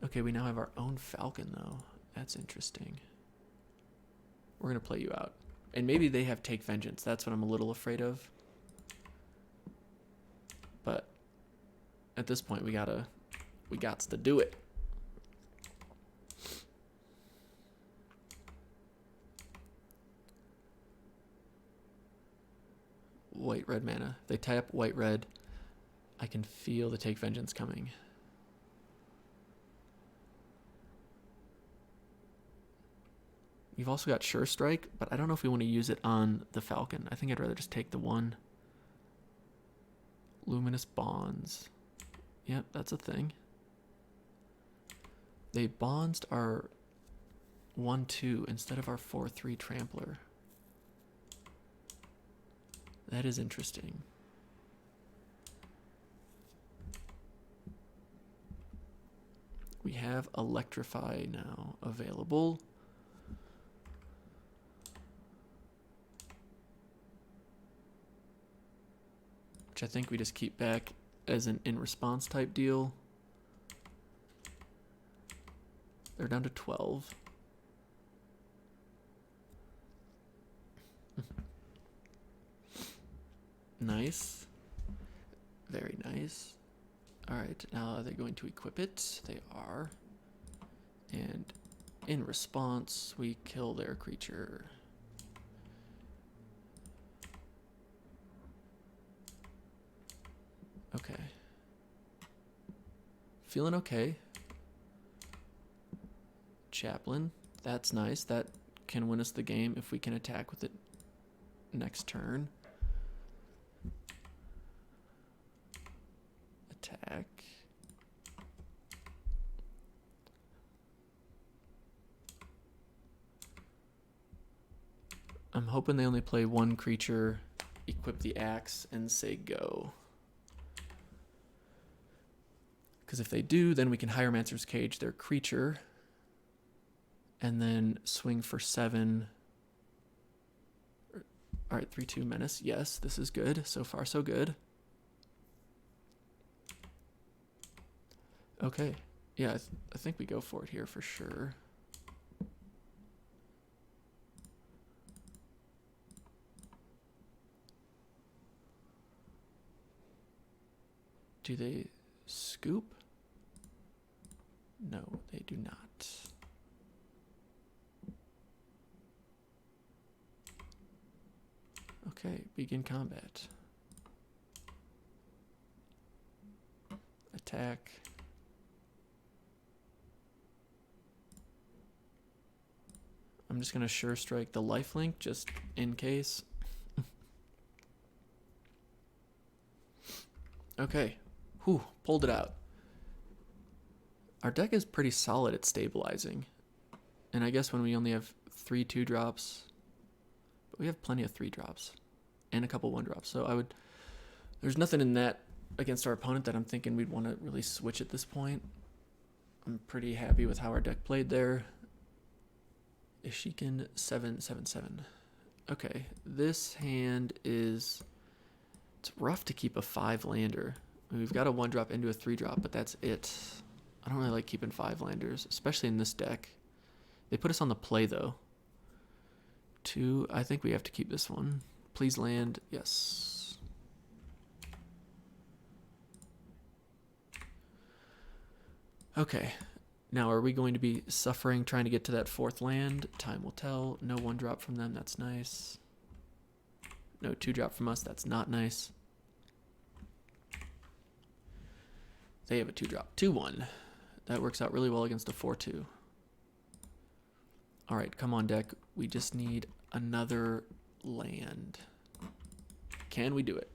Okay, we now have our own Falcon though. That's interesting. We're going to play you out. And maybe they have Take Vengeance. That's what I'm a little afraid of. But at this point we gots to do it. White red mana. They tap white red. I can feel the Take Vengeance coming. You've also got Sure Strike, but I don't know if we want to use it on the Falcon. I think I'd rather just take the 1. Luminous Bonds. Yep, that's a thing. They bonds our 1-2 instead of our 4-3 Trampler. That is interesting. We have Electrify now available. which I think we just keep back as an in response type deal. They're down to 12. Nice. Very nice. Alright, now are they going to equip it? They are. And in response, we kill their creature. Okay. Feeling okay. Chaplain. That's nice. That can win us the game if we can attack with it next turn. Attack. I'm hoping they only play one creature, equip the axe, and say go. Because if they do, then we can Hieromancer's Cage their creature, and then swing for 7. Alright, 3/2 Menace. Yes, this is good. So far, so good. Okay. Yeah, I think we go for it here for sure. Do they scoop? No, they do not. Okay, begin combat. Attack. I'm just gonna sure strike the lifelink just in case. Okay. Whew, pulled it out. Our deck is pretty solid at stabilizing. And I guess when we only have 3 2-drops, but we have plenty of 3-drops and a couple 1-drops. So there's nothing in that against our opponent that I'm thinking we'd want to really switch at this point. I'm pretty happy with how our deck played there. Ishikin 7/7/7. Okay, this hand it's rough to keep a 5-lander. I mean, we've got a 1-drop into a 3-drop, but that's it. I don't really like keeping 5-landers, especially in this deck. They put us on the play, though. 2, I think we have to keep this one. Please land, yes. Okay, now are we going to be suffering trying to get to that 4th land? Time will tell. No 1-drop from them, that's nice. No 2-drop from us, that's not nice. They have a 2-drop. 2/1. That works out really well against a 4/2. Alright, come on, deck. We just need another land. Can we do it?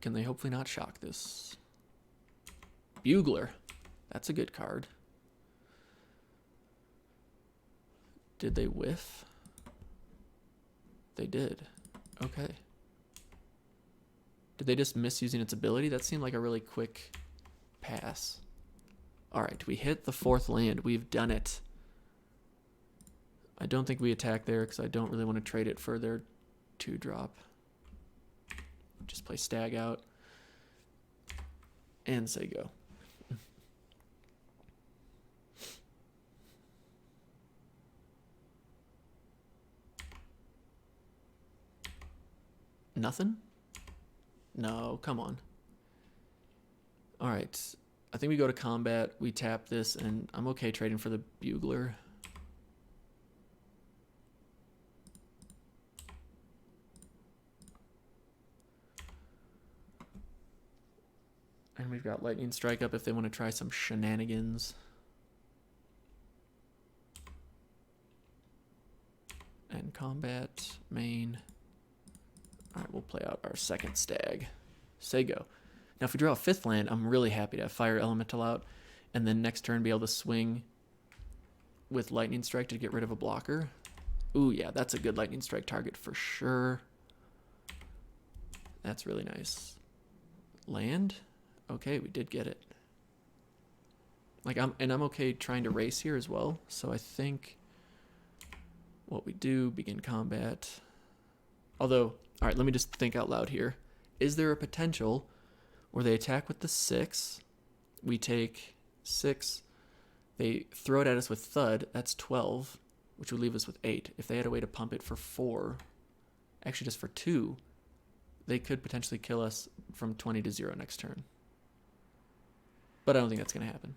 Can they hopefully not shock this? Bugler. That's a good card. Did they whiff? They did. Okay. Did they just miss using its ability? That seemed like a really quick pass. Alright, we hit the 4th land. We've done it. I don't think we attack there because I don't really want to trade it for their 2-drop. Just play stag out. And say go. Nothing? No, come on. Alright, I think we go to combat, we tap this, and I'm okay trading for the Bugler. And we've got Lightning Strike up if they want to try some shenanigans. And combat, main. Alright, we'll play out our 2nd stag. Say go. Now, if we draw a 5th land, I'm really happy to have Fire Elemental out, and then next turn be able to swing with Lightning Strike to get rid of a blocker. Ooh, yeah, that's a good Lightning Strike target for sure. That's really nice. Land? Okay, we did get it. I'm okay trying to race here as well, so I think what we do, begin combat. Although, all right, let me just think out loud here. Is there a potential where they attack with the 6, we take 6, they throw it at us with thud, that's 12, which would leave us with 8. If they had a way to pump it for 4, actually just for 2, they could potentially kill us from 20 to 0 next turn. But I don't think that's going to happen.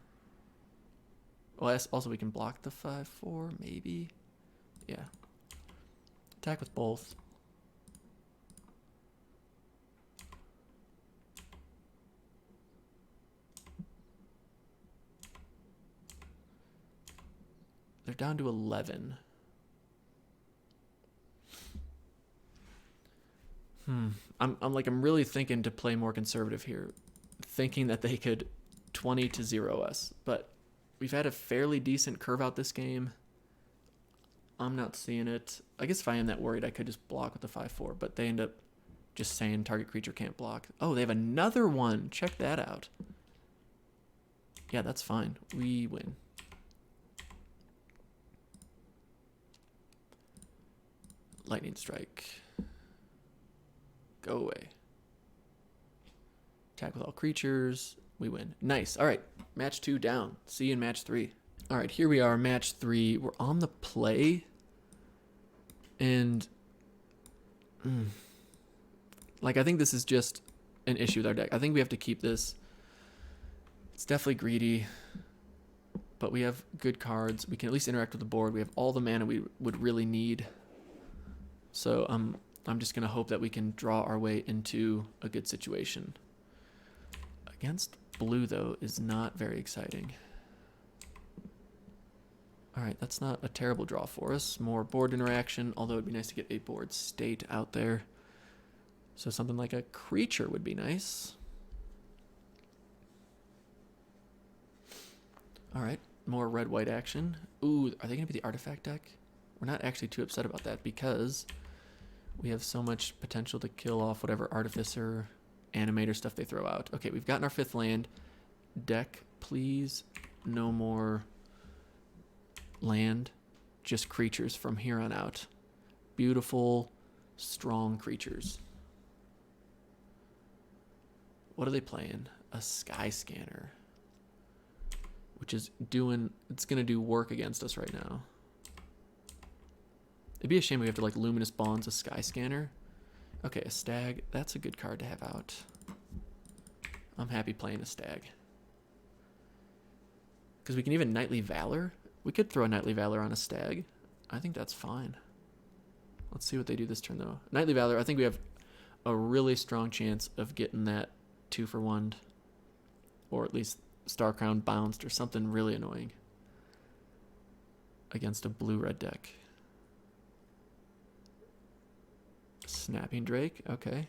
Well, also we can block the 5/4, maybe. Yeah. Attack with both. They're down to 11. I'm really thinking to play more conservative here, thinking that they could 20 to 0 us, but we've had a fairly decent curve out this game. I'm not seeing it. I guess if I am that worried, I could just block with the 5/4, but they end up just saying target creature can't block. Oh, they have another one. Check that out. Yeah, that's fine. We win. Lightning strike. Go away. Attack with all creatures. We win. Nice. All right. Match 2 down. See you in match 3. All right. Here we are. Match 3. We're on the play. And I think this is just an issue with our deck. I think we have to keep this. It's definitely greedy, but we have good cards. We can at least interact with the board. We have all the mana we would really need. So I'm just going to hope that we can draw our way into a good situation. Against blue, though, is not very exciting. All right, that's not a terrible draw for us. More board interaction, although it'd be nice to get a board state out there. So something like a creature would be nice. All right, more red-white action. Ooh, are they going to be the artifact deck? We're not actually too upset about that because we have so much potential to kill off whatever artificer, animator stuff they throw out. Okay, we've gotten our 5th land. Deck, please. No more land. Just creatures from here on out. Beautiful, strong creatures. What are they playing? A Sky Scanner. Which is doing... It's going to do work against us right now. It'd be a shame we have to, like, Luminous Bonds a Sky Scanner. Okay, a Stag. That's a good card to have out. I'm happy playing a Stag. Because we can even Knightly Valor. We could throw a Knightly Valor on a Stag. I think that's fine. Let's see what they do this turn, though. Knightly Valor, I think we have a really strong chance of getting that 2-for-1. Or at least Star Crown bounced or something really annoying. Against a blue-red deck. Snapping Drake, okay.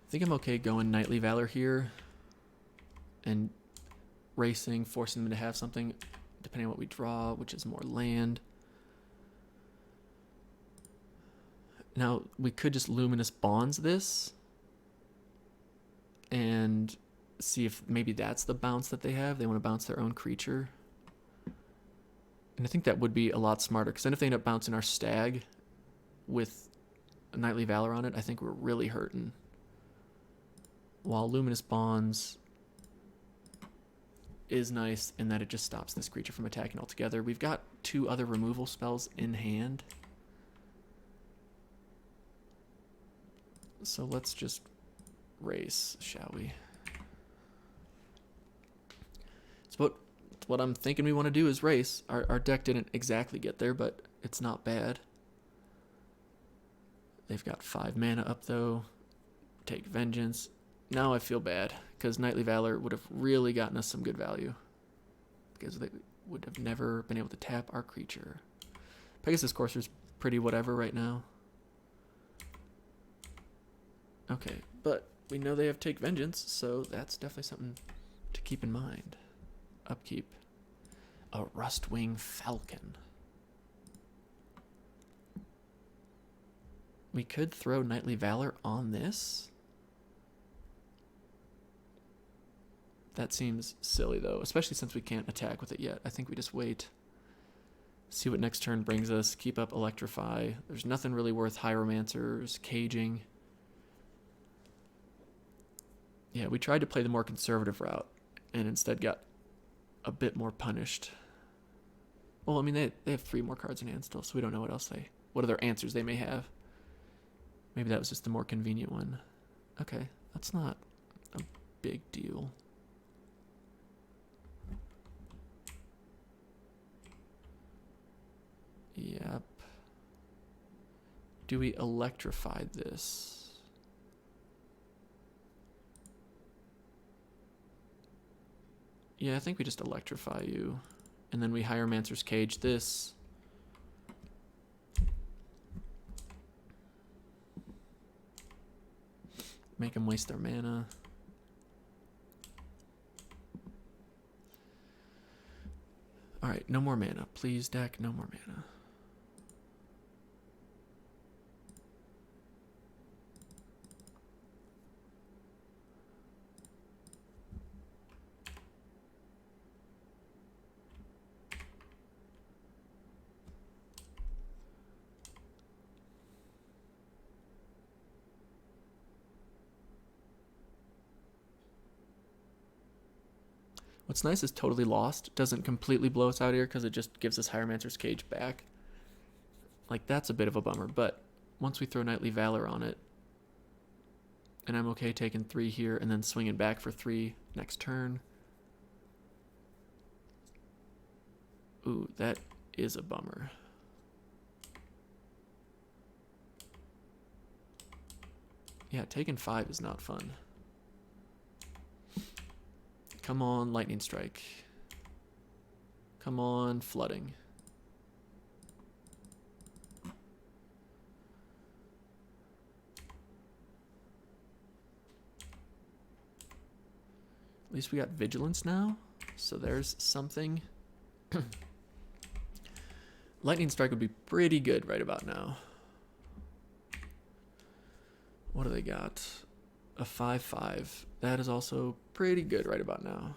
I think I'm okay going Knightly Valor here and racing, forcing them to have something depending on what we draw, which is more land. Now, we could just Luminous Bonds this and see if maybe that's the bounce that they have. They want to bounce their own creature. And I think that would be a lot smarter, because then if they end up bouncing our Stag with a Knightly Valor on it, I think we're really hurting. While Luminous Bonds is nice in that it just stops this creature from attacking altogether. We've got 2 other removal spells in hand. So let's just race, shall we? It's what I'm thinking we want to do is race. Our deck didn't exactly get there, but it's not bad. They've got 5 mana up, though. Take Vengeance. Now I feel bad, because Knightly Valor would have really gotten us some good value. Because they would have never been able to tap our creature. Pegasus Courser's pretty whatever right now. Okay, but we know they have Take Vengeance, so that's definitely something to keep in mind. Upkeep. A Rustwing Falcon. We could throw Knightly Valor on this. That seems silly, though, especially since we can't attack with it yet. I think we just wait. See what next turn brings us. Keep up Electrify. There's nothing really worth Hieromancers, Caging. Yeah, we tried to play the more conservative route and instead got a bit more punished. Well, I mean, they have 3 more cards in hand still, so we don't know what other answers they may have. Maybe that was just the more convenient one. Okay, that's not a big deal. Yep. Do we electrify this? Yeah, I think we just electrify you. And then we Hieromancer's Cage this. Make them waste their mana. Alright, no more mana. Please, deck, no more mana. What's nice is Totally Lost doesn't completely blow us out here because it just gives us Hieromancer's Cage back. Like, that's a bit of a bummer, but once we throw Knightly Valor on it, and I'm okay taking 3 here and then swinging back for 3 next turn. Ooh, that is a bummer. Yeah, taking 5 is not fun. Come on, Lightning Strike. Come on, Flooding. At least we got Vigilance now, so there's something. Lightning Strike would be pretty good right about now. What do they got? A 5/5. That is also pretty good right about now.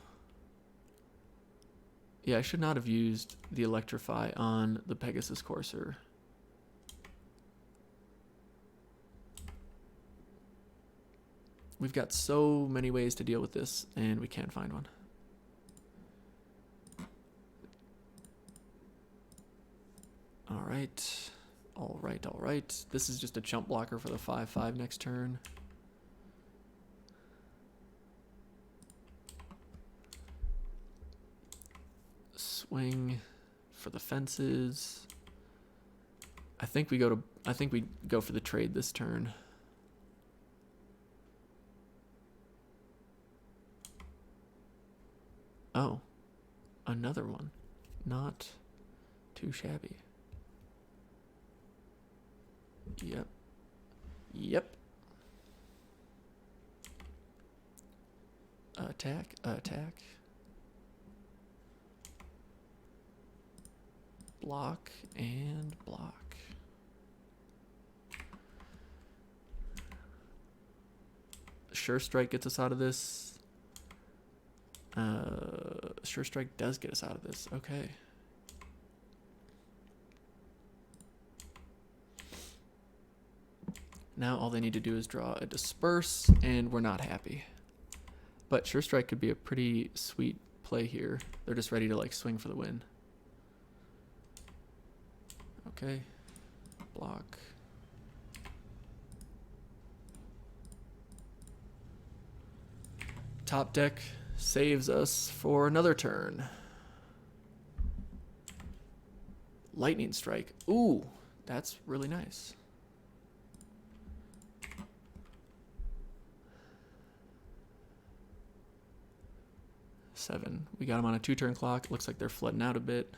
Yeah, I should not have used the Electrify on the Pegasus Courser. We've got so many ways to deal with this, and we can't find one. All right. All right, all right. This is just a chump blocker for the 5/5 next turn. Swing for the fences. I think we go for the trade this turn. Oh, another one. Not too shabby. Yep. Yep. Attack, attack. Block and block. Sure Strike gets us out of this. Sure Strike does get us out of this. Okay. Now all they need to do is draw a Disperse, and we're not happy. But Sure Strike could be a pretty sweet play here. They're just ready to like swing for the win. Okay. Block. Top deck saves us for another turn. Lightning Strike. Ooh, that's really nice. Seven. We got them on a 2-turn clock. Looks like they're flooding out a bit.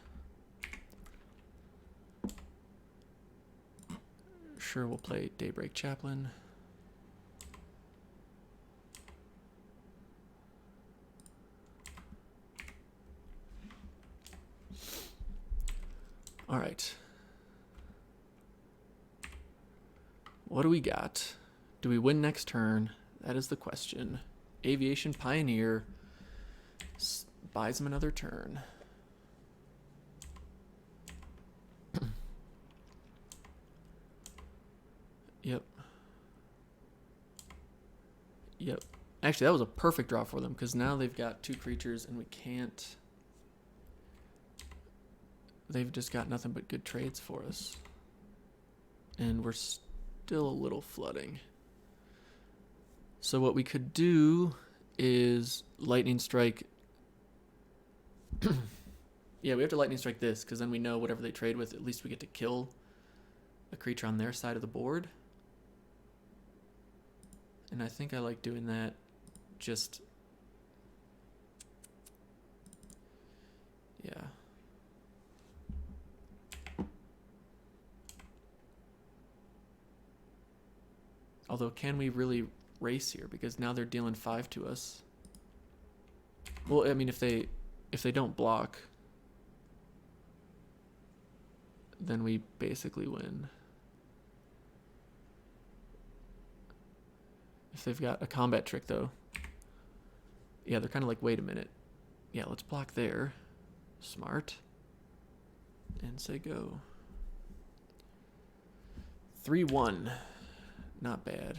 Sure, we'll play Daybreak Chaplain. All right. What do we got? Do we win next turn? That is the question. Aviation Pioneer. buys him another turn. Yep. Yep. Actually, that was a perfect draw for them, because now they've got 2 creatures and we can't... They've just got nothing but good trades for us. And we're still a little flooding. So what we could do is lightning strike... Yeah, we have to lightning strike this, because then we know whatever they trade with, at least we get to kill a creature on their side of the board. And I think I like doing that just... Yeah. Although, can we really race here? Because now they're dealing 5 to us. Well, I mean, if they don't block, then we basically win. If they've got a combat trick, though, yeah, they're kind of like, wait a minute. Yeah, let's block there. Smart. And say go. 3-1. Not bad.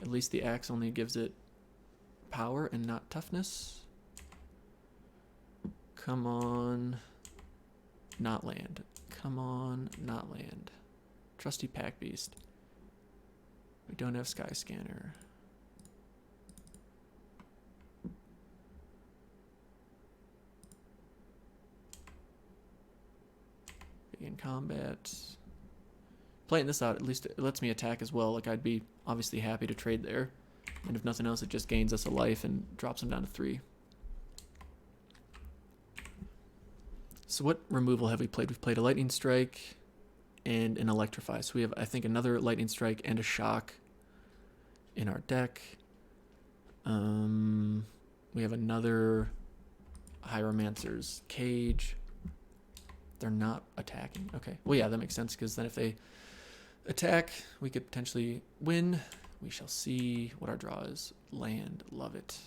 At least the axe only gives it power and not toughness. Come on. Not land. Come on, not land. Trusty Pack Beast. We don't have Sky Scanner. Begin combat. Playing this out, at least it lets me attack as well. Like, I'd be obviously happy to trade there. And if nothing else, it just gains us a life and drops him down to 3. So what removal have we played? We've played a Lightning Strike and an Electrify. So we have, I think, another Lightning Strike and a Shock in our deck. We have another Hieromancer's Cage. They're not attacking. Okay. Well, yeah, that makes sense, because then if they attack, we could potentially win. We shall see what our draw is. Land. Love it.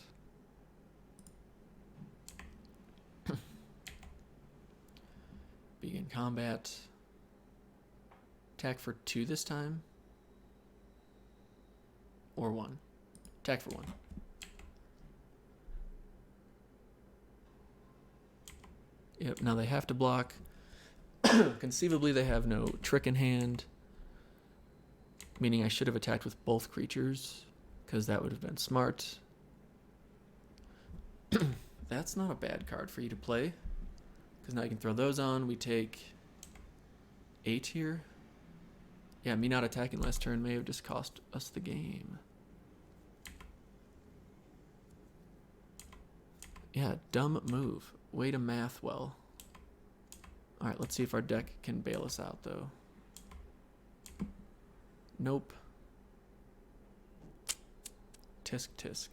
Begin combat. Attack for 2 this time. Or 1. Attack for 1. Yep, now they have to block. Conceivably, they have no trick in hand. Meaning I should have attacked with both creatures, because that would have been smart. That's not a bad card for you to play, because now you can throw those on. We take 8 here. Yeah, me not attacking last turn may have just cost us the game. Yeah, dumb move. Way to math well. Alright, let's see if our deck can bail us out, though. Nope. Tisk tisk.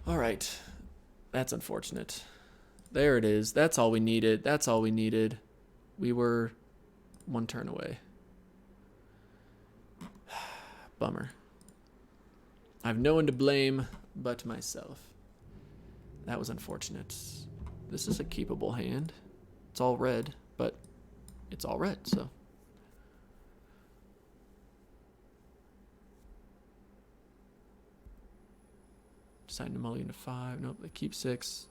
Alright. That's unfortunate. There it is. That's all we needed. That's all we needed. We were 1 turn away. Bummer. I have no one to blame but myself. That was unfortunate. This is a keepable hand. It's all red, but it's all red, so. Deciding to mulligan to 5. Nope, they keep 6.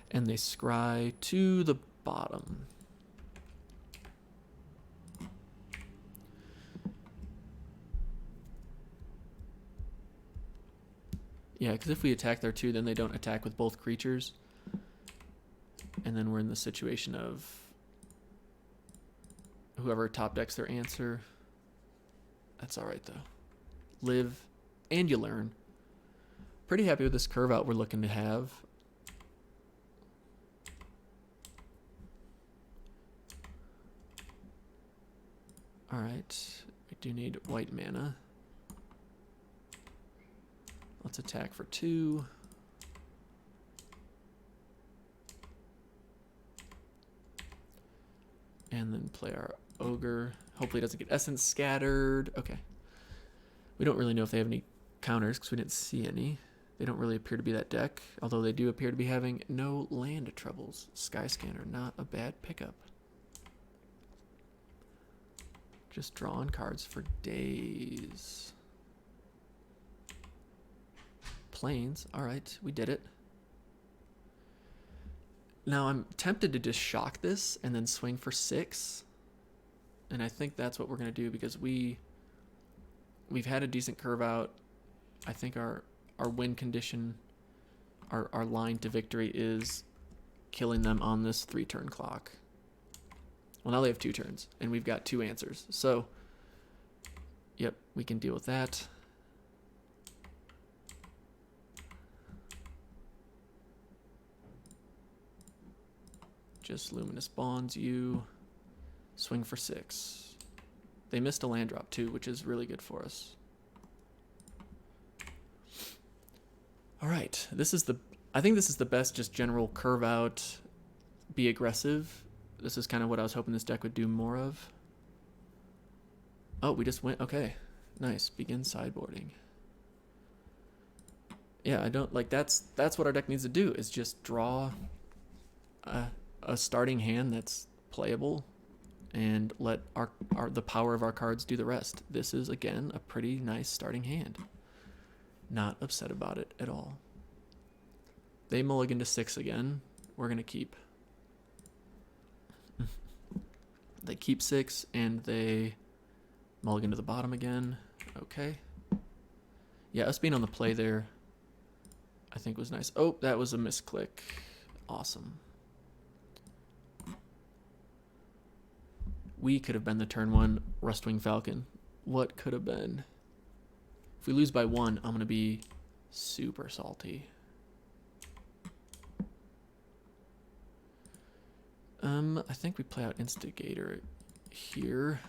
And they scry to the bottom. Yeah, because if we attack there too, then they don't attack with both creatures. And then we're in the situation of whoever top decks their answer. That's alright though. Live and you learn. Pretty happy with this curve out we're looking to have. Alright, we do need white mana. Let's attack for 2. And then play our ogre. Hopefully it doesn't get essence scattered. Okay. We don't really know if they have any counters because we didn't see any. They don't really appear to be that deck, although they do appear to be having no land troubles. Skyscanner, not a bad pickup. Just drawing cards for days. Plains, alright, we did it. Now I'm tempted to just shock this and then swing for 6. And I think that's what we're going to do because we've had a decent curve out. I think our win condition, our line to victory is killing them on this 3-turn clock. Well, now they have 2 turns, and we've got 2 answers. So, yep, we can deal with that. Just Luminous Bonds you. Swing for 6. They missed a land drop, too, which is really good for us. All right, I think this is the best just general curve out, be aggressive. This is kind of what I was hoping this deck would do more of. Oh, we just went, okay. Nice, begin sideboarding. Yeah, I don't, like, that's what our deck needs to do, is just draw a starting hand that's playable and let the power of our cards do the rest. This is, again, a pretty nice starting hand. Not upset about it at all. They mulligan to 6 again. We're going to keep. They keep 6, and they mulligan to the bottom again. Okay. Yeah, us being on the play there, I think was nice. Oh, that was a misclick. Awesome. We could have been the turn 1 Rustwing Falcon. What could have been? If we lose by 1, I'm going to be super salty. I think we play out Instigator here.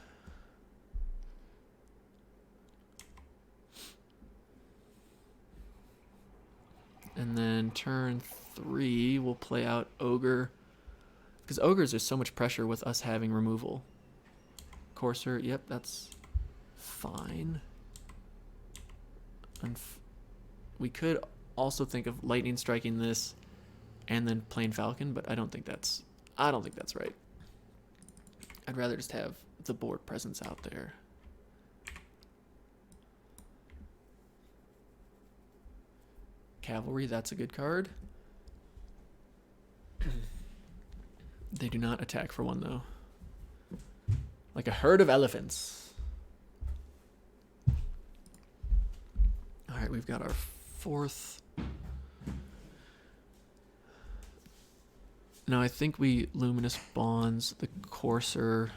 And then turn 3, we'll play out Ogre. Because Ogres, there's so much pressure with us having removal. Courser, yep, that's fine. We could also think of lightning striking this and then playing Falcon, but I don't think that's right. I'd rather just have the board presence out there. Cavalry, that's a good card. They do not attack for 1 though. Like a herd of elephants. Alright, we've got our 4th. Now I think we Luminous Bonds the Courser,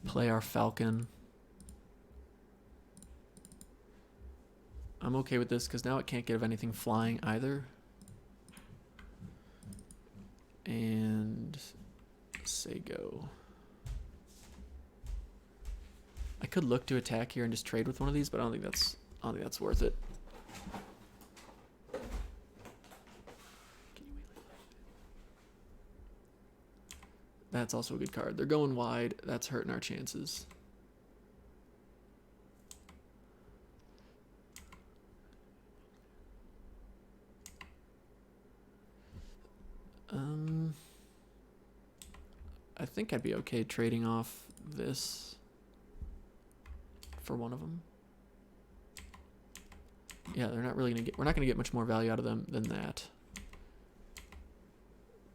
play our Falcon. I'm okay with this because now it can't give anything flying either. And say go. I could look to attack here and just trade with one of these, but I don't think that's worth it. That's also a good card. They're going wide. That's hurting our chances. I think I'd be okay trading off this for one of them. Yeah, they're not really gonna get. We're not gonna get much more value out of them than that.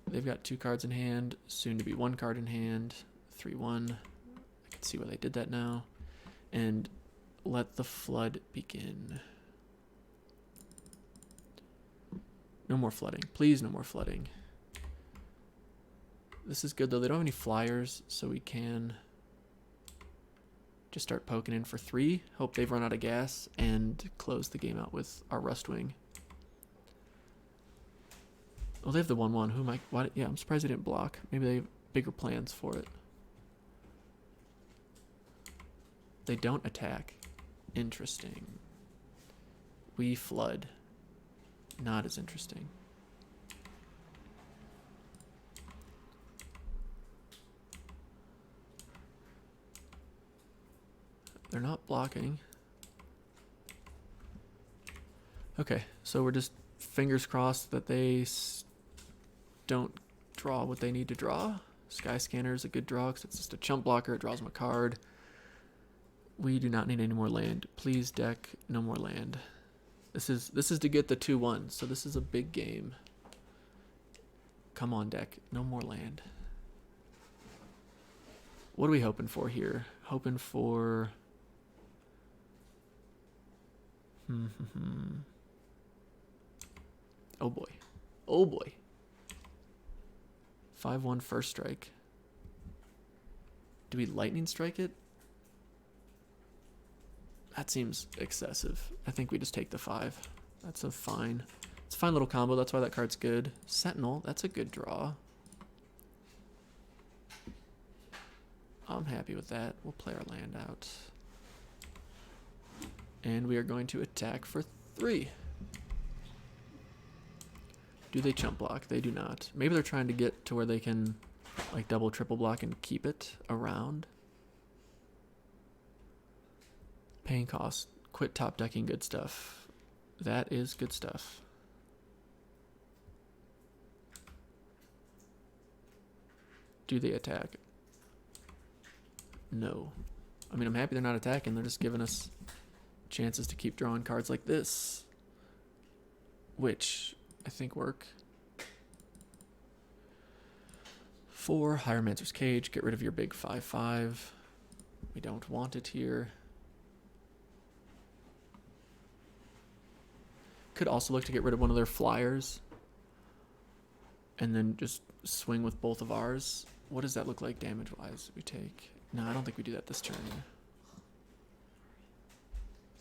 They've got 2 cards in hand, soon to be 1 card in hand. 3-1. I can see why they did that now. And let the flood begin. No more flooding. Please, no more flooding. This is good, though. They don't have any flyers, so we can just start poking in for 3. Hope they've run out of gas and close the game out with our Rustwing. Oh, they have the 1-1. Who am I? What? Yeah, I'm surprised they didn't block. Maybe they have bigger plans for it. They don't attack. Interesting. We flood. Not as interesting. They're not blocking. Okay, so we're just fingers crossed that they don't draw what they need to draw. Sky Scanner is a good draw because it's just a chump blocker. It draws them a card. We do not need any more land. Please, deck, no more land. This is to get the 2-1, so this is a big game. Come on, deck, no more land. What are we hoping for here? Hoping for... Oh boy. Oh boy. 5-1 first strike. Do we lightning strike it? That seems excessive. I think we just take the 5. That's a fine. It's a fine little combo. That's why that card's good. Sentinel, that's a good draw. I'm happy with that. We'll play our land out. And we are going to attack for 3. Do they chump block? They do not. Maybe they're trying to get to where they can like double, triple block and keep it around. Paying cost. Quit top decking good stuff. That is good stuff. Do they attack? No. I mean, I'm happy they're not attacking. They're just giving us chances to keep drawing cards like this, which I think work. 4, Hieromancer's Cage. Get rid of your big 5/5. We don't want it here. Could also look to get rid of one of their flyers and then just swing with both of ours. What does that look like damage-wise? We take... No, I don't think we do that this turn.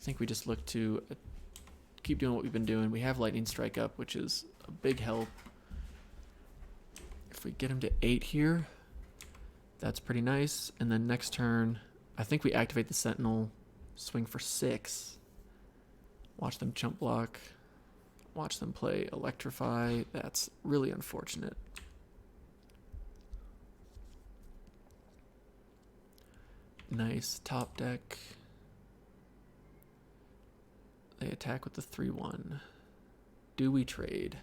I think we just look to keep doing what we've been doing. We have Lightning Strike up, which is a big help. If we get him to 8 here, that's pretty nice. And then next turn, I think we activate the Sentinel, swing for 6. Watch them chump block. Watch them play Electrify. That's really unfortunate. Nice top deck. They attack with the 3-1. Do we trade?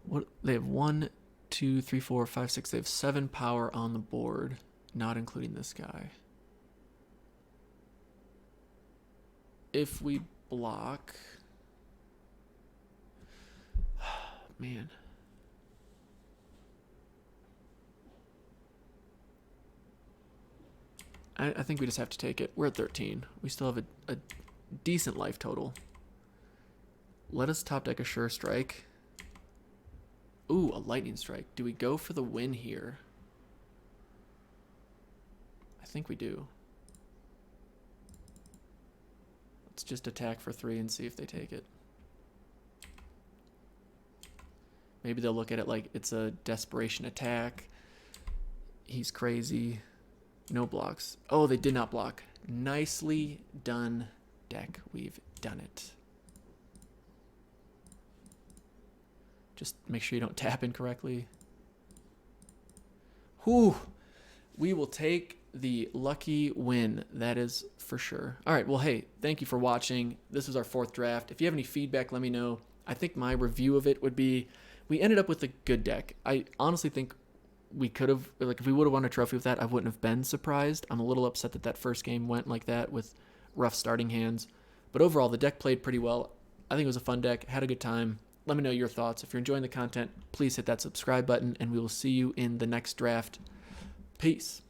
What they have 1, 2, 3, 4, 5, 6. They have 7 power on the board, not including this guy. If we block, man. I think we just have to take it. We're at 13. We still have a decent life total. Let us top deck a Sure Strike. Ooh, a Lightning Strike. Do we go for the win here? I think we do. Let's just attack for 3 and see if they take it. Maybe they'll look at it like it's a desperation attack. He's crazy. No blocks. Oh, they did not block. Nicely done, deck. We've done it. Just make sure you don't tap incorrectly. Whew. We will take the lucky win. That is for sure. All right. Well, hey, thank you for watching. This was our 4th draft. If you have any feedback, let me know. I think my review of it would be, we ended up with a good deck. I honestly think we could have, like, if we would have won a trophy with that, I wouldn't have been surprised. I'm a little upset that that first game went like that with rough starting hands. But overall, the deck played pretty well. I think it was a fun deck. Had a good time. Let me know your thoughts. If you're enjoying the content, please hit that subscribe button, and we will see you in the next draft. Peace.